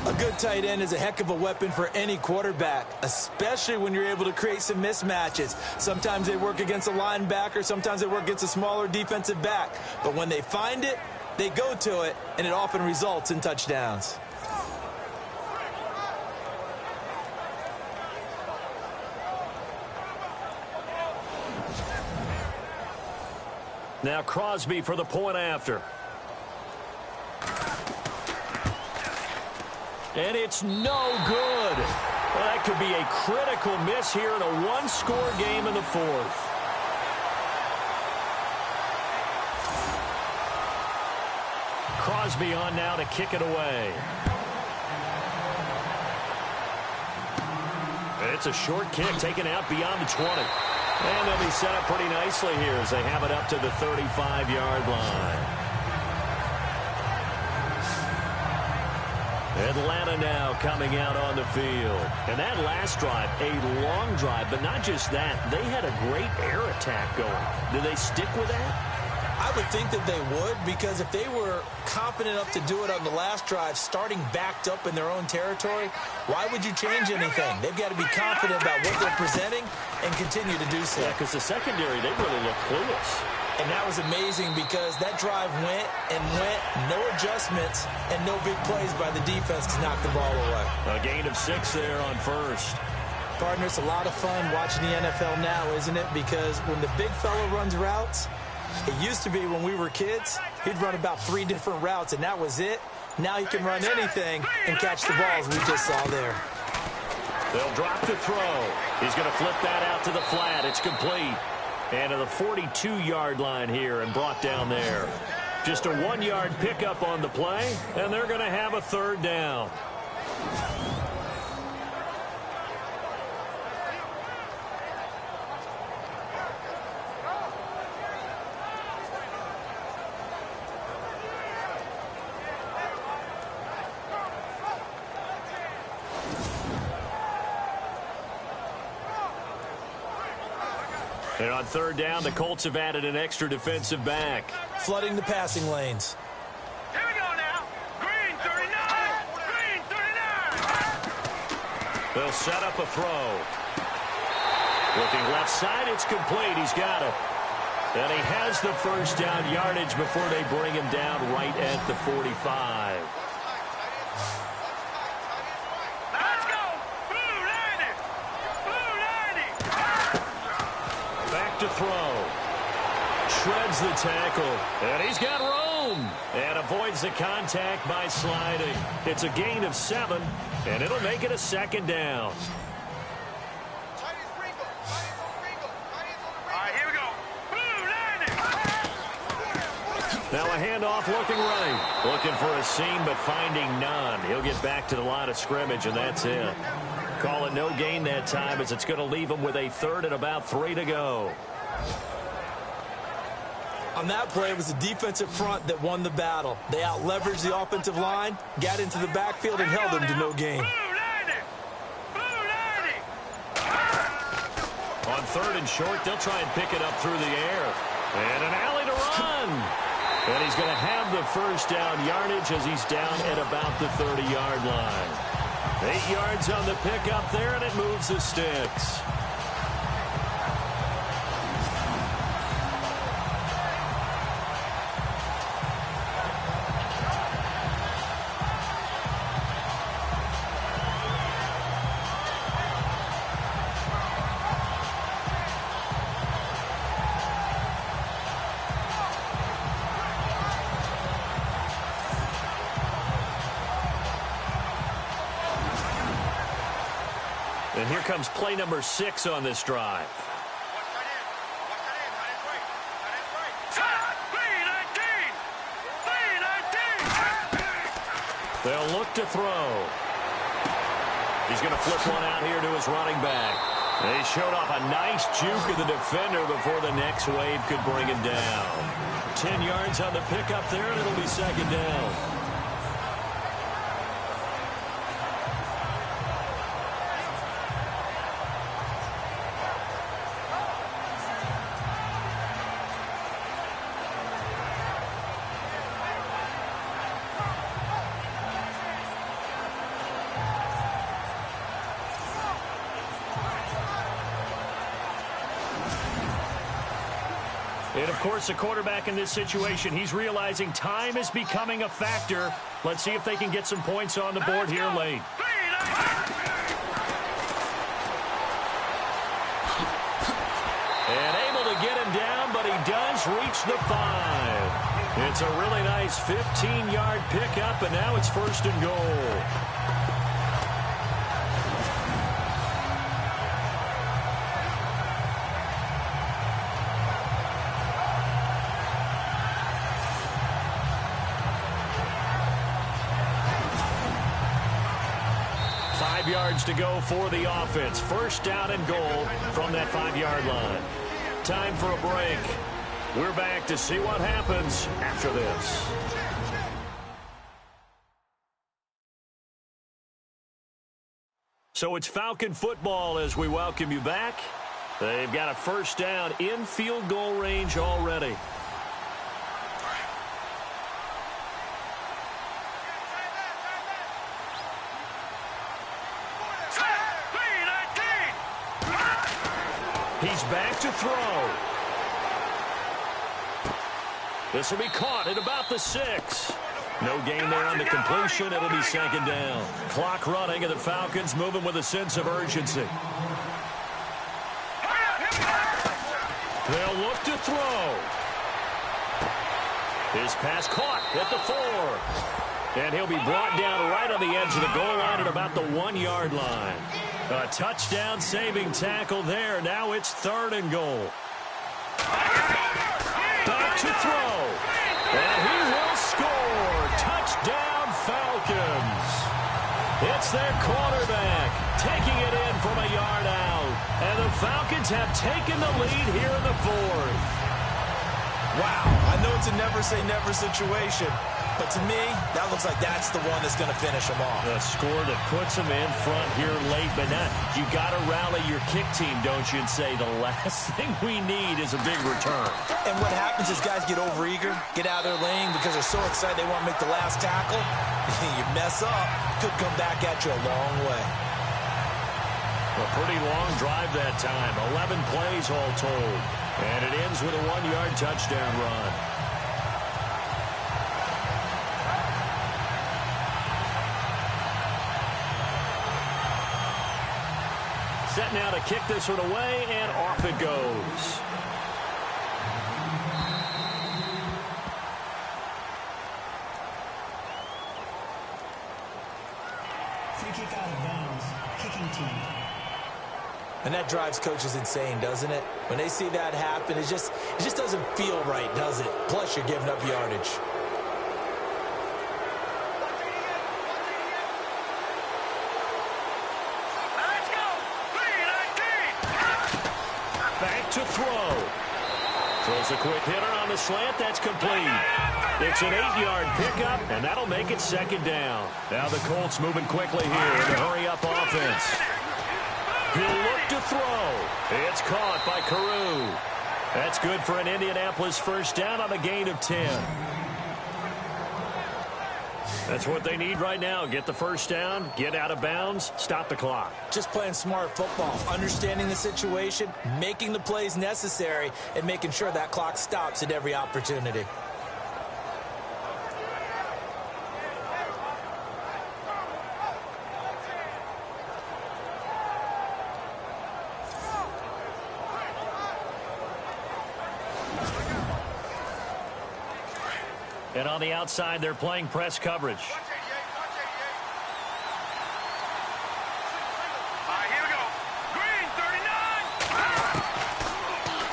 A good tight end is a heck of a weapon for any quarterback, especially when you're able to create some mismatches. Sometimes they work against a linebacker, sometimes they work against a smaller defensive back. But when they find it, they go to it, and it often results in touchdowns. Now Crosby for the point after. And it's no good. Well, that could be a critical miss here in a one-score game in the 4th. Crosby on now to kick it away. And it's a short kick taken out beyond the 20. And they'll be set up pretty nicely here as they have it up to the 35-yard line. Atlanta now coming out on the field. And that last drive, a long drive, but not just that. They had a great air attack going. Do they stick with that? I would think that they would, because if they were confident enough to do it on the last drive, starting backed up in their own territory, why would you change anything? They've got to be confident about what they're presenting and continue to do so. Yeah, because the secondary, they really look clueless. And that was amazing because that drive went and went, no adjustments, and no big plays by the defense to knock the ball away. A gain of 6 there on first. Partner, it's a lot of fun watching the NFL now, isn't it? Because when the big fella runs routes, it used to be when we were kids, he'd run about 3 different routes, and that was it. Now he can run anything and catch the balls we just saw there. They'll drop the throw. He's going to flip that out to the flat. It's complete. And to the 42-yard line here and brought down there. Just a 1-yard pickup on the play, and they're going to have a 3rd down. And on 3rd down, the Colts have added an extra defensive back. Flooding the passing lanes. Here we go now. Green 39. Green 39. They'll set up a throw. Looking left side, it's complete. He's got it. And he has the first down yardage before they bring him down right at the 45. Let's go. Blue 90. Blue 90. Back to throw. Shreds the tackle. And he's got room. And avoids the contact by sliding. It's a gain of 7. And it'll make it a 2nd down. Now a handoff looking right. Looking for a seam, but finding none. He'll get back to the line of scrimmage, and that's it. Call it no gain that time, as it's going to leave him with a 3rd and about 3 to go. On that play, it was the defensive front that won the battle. They out-leveraged the offensive line, got into the backfield, and held them to no gain. On 3rd and short, they'll try and pick it up through the air. And an alley to run. And he's going to have the first down yardage as he's down at about the 30-yard line. 8 yards on the pickup there, and it moves the sticks. here comes play number 6 on this drive. They'll look to throw. He's going to flip one out here to his running back. They showed off a nice juke of the defender before the next wave could bring him down. 10 yards on the pickup there, and it'll be second down. And, of course, the quarterback in this situation, he's realizing time is becoming a factor. Let's see if they can get some points on the board here late. And able to get him down, but he does reach the 5. It's a really nice 15-yard pickup, and now it's first and goal. Yards to go for the offense. First down and goal from that 5-yard line. Time for a break. We're back to see what happens after this. So it's Falcon football as we welcome you back. They've got a first down in field goal range already. He's back to throw. This will be caught at about the 6. No gain there on the completion. It'll be second down. Clock running, and the Falcons moving with a sense of urgency. They'll look to throw. His pass caught at the 4. And he'll be brought down right on the edge of the goal line at about the 1-yard line. A touchdown-saving tackle there. Now it's third and goal. Back to throw. And he will score. Touchdown, Falcons. It's their quarterback taking it in from a yard out. And the Falcons have taken the lead here in the 4th. Wow, I know it's a never-say-never situation, but to me, that looks like that's the one that's going to finish them off. A score that puts them in front here late, but not. You got to rally your kick team, don't you, and say the last thing we need is a big return. And what happens is guys get overeager, get out of their lane because they're so excited they want to make the last tackle. You mess up, could come back at you a long way. A pretty long drive that time, 11 plays all told. And it ends with a 1-yard touchdown run. Set now to kick this one away, and off it goes. Free kick out of bounds. Kicking team. And that drives coaches insane, doesn't it? When they see that happen, it just doesn't feel right, does it? Plus, you're giving up yardage. Back to throw. Throws a quick hitter on the slant. That's complete. It's an 8-yard pickup, and that'll make it second down. Now the Colts moving quickly here in the hurry-up offense. He'll look to throw. It's caught by Carew. That's good for an Indianapolis first down on a gain of 10. That's what they need right now. Get the first down, get out of bounds, stop the clock. Just playing smart football, understanding the situation, making the plays necessary, and making sure that clock stops at every opportunity. And on the outside, they're playing press coverage. Here we go.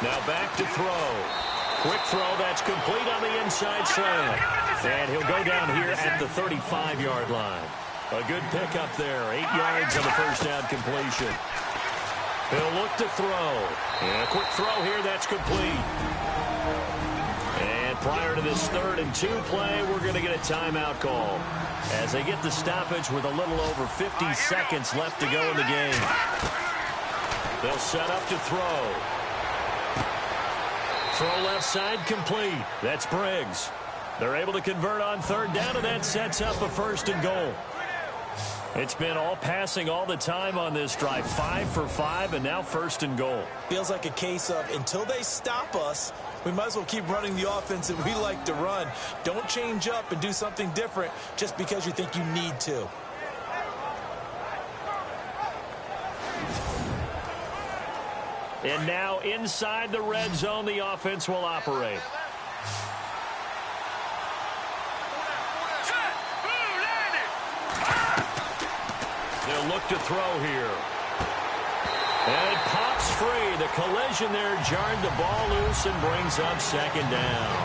Now back to throw. Quick throw that's complete on the inside slant. And he'll go down here at the 35-yard line. A good pickup there. 8 yards on the first down completion. He'll look to throw. And a quick throw here that's complete. And prior to this 3rd and 2 play, we're going to get a timeout call as they get the stoppage with a little over 50 seconds left to go in the game. They'll set up to throw. Throw left side complete. That's Briggs. They're able to convert on 3rd down, and that sets up a 1st and goal. It's been all passing all the time on this drive. 5 for 5, and now 1st and goal. Feels like a case of until they stop us, we might as well keep running the offense that we like to run. Don't change up and do something different just because you think you need to. And now inside the red zone, the offense will operate. They'll look to throw here. And it pops free. The collision there jarred the ball loose and brings up 2nd down.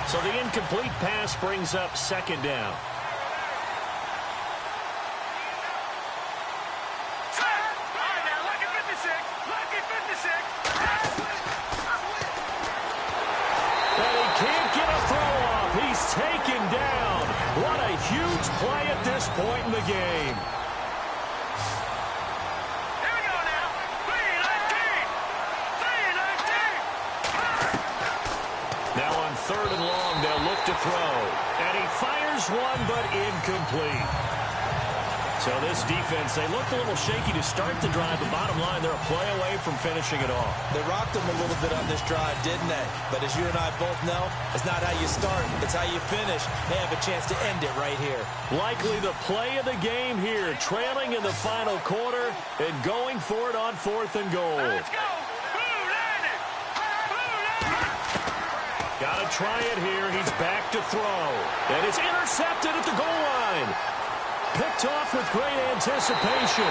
So the incomplete pass brings up 2nd down. And he can't get a throw off. He's taken down. What a huge play at this point in the game. Here we go now. 3-19. Now on 3rd and long, they'll look to throw. And he fires one, but incomplete. So this defense, they looked a little shaky to start the drive, but bottom line, they're a play away from finishing it off. They rocked them a little bit on this drive, didn't they? But as you and I both know, it's not how you start, it's how you finish. They have a chance to end it right here. Likely the play of the game here, trailing in the final quarter and going for it on 4th and goal. Let's go. Blue landed. Got to try it here. He's back to throw. And it's intercepted at the goal line. Picked off with great anticipation.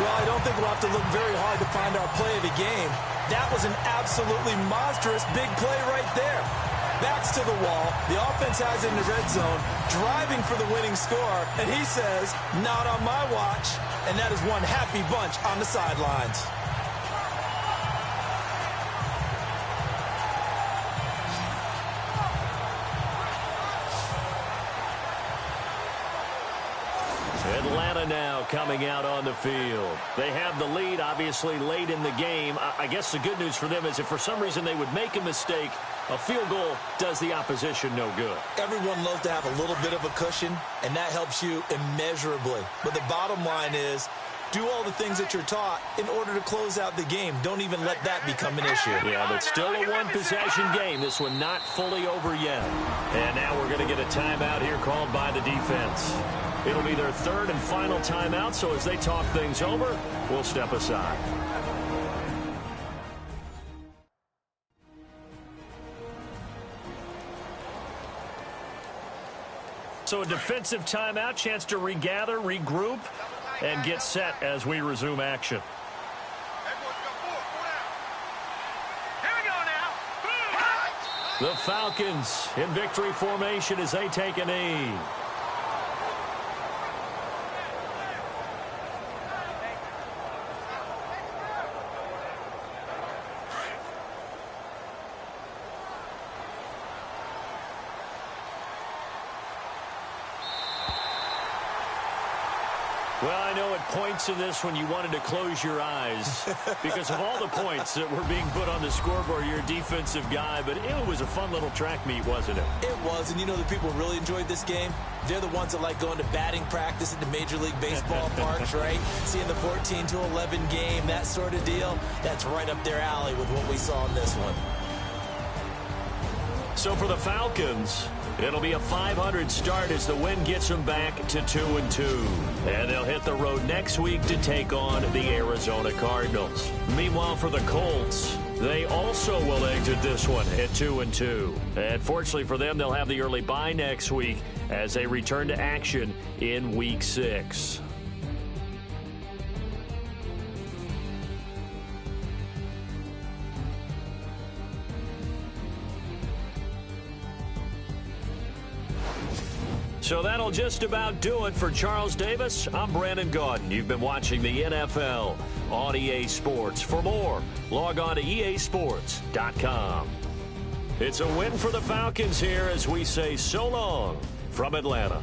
Well, I don't think we'll have to look very hard to find our play of the game. That was an absolutely monstrous big play right there. Backs to the wall. The offense has it in the red zone, driving for the winning score. And he says, not on my watch. And that is one happy bunch on the sidelines. Atlanta now coming out on the field. They have the lead, obviously, late in the game. I guess the good news for them is if for some reason they would make a mistake, a field goal does the opposition no good. Everyone loves to have a little bit of a cushion, and that helps you immeasurably. But the bottom line is, do all the things that you're taught in order to close out the game. Don't even let that become an issue. Yeah, but still a one-possession game. This one not fully over yet. And now we're going to get a timeout here called by the defense. It'll be their 3rd and final timeout, so as they talk things over, we'll step aside. So a defensive timeout, chance to regather, regroup, and get set as we resume action. Here we go now. The Falcons in victory formation as they take a knee. Well, I know at points in this when you wanted to close your eyes because of all the points that were being put on the scoreboard. You're a defensive guy, but it was a fun little track meet, wasn't it? It was, and you know the people really enjoyed this game? They're the ones that like going to batting practice at the Major League Baseball parks, right? Seeing the 14-11 game, that sort of deal. That's right up their alley with what we saw in this one. So for the Falcons, it'll be a 500 start as the win gets them back to 2-2. And they'll hit the road next week to take on the Arizona Cardinals. Meanwhile, for the Colts, They also will exit this one at 2-2. And fortunately for them, they'll have the early bye next week as they return to action in Week 6. So that'll just about do it for Charles Davis. I'm Brandon Gaudin. You've been watching the NFL on EA Sports. For more, log on to easports.com. It's a win for the Falcons here as we say so long from Atlanta.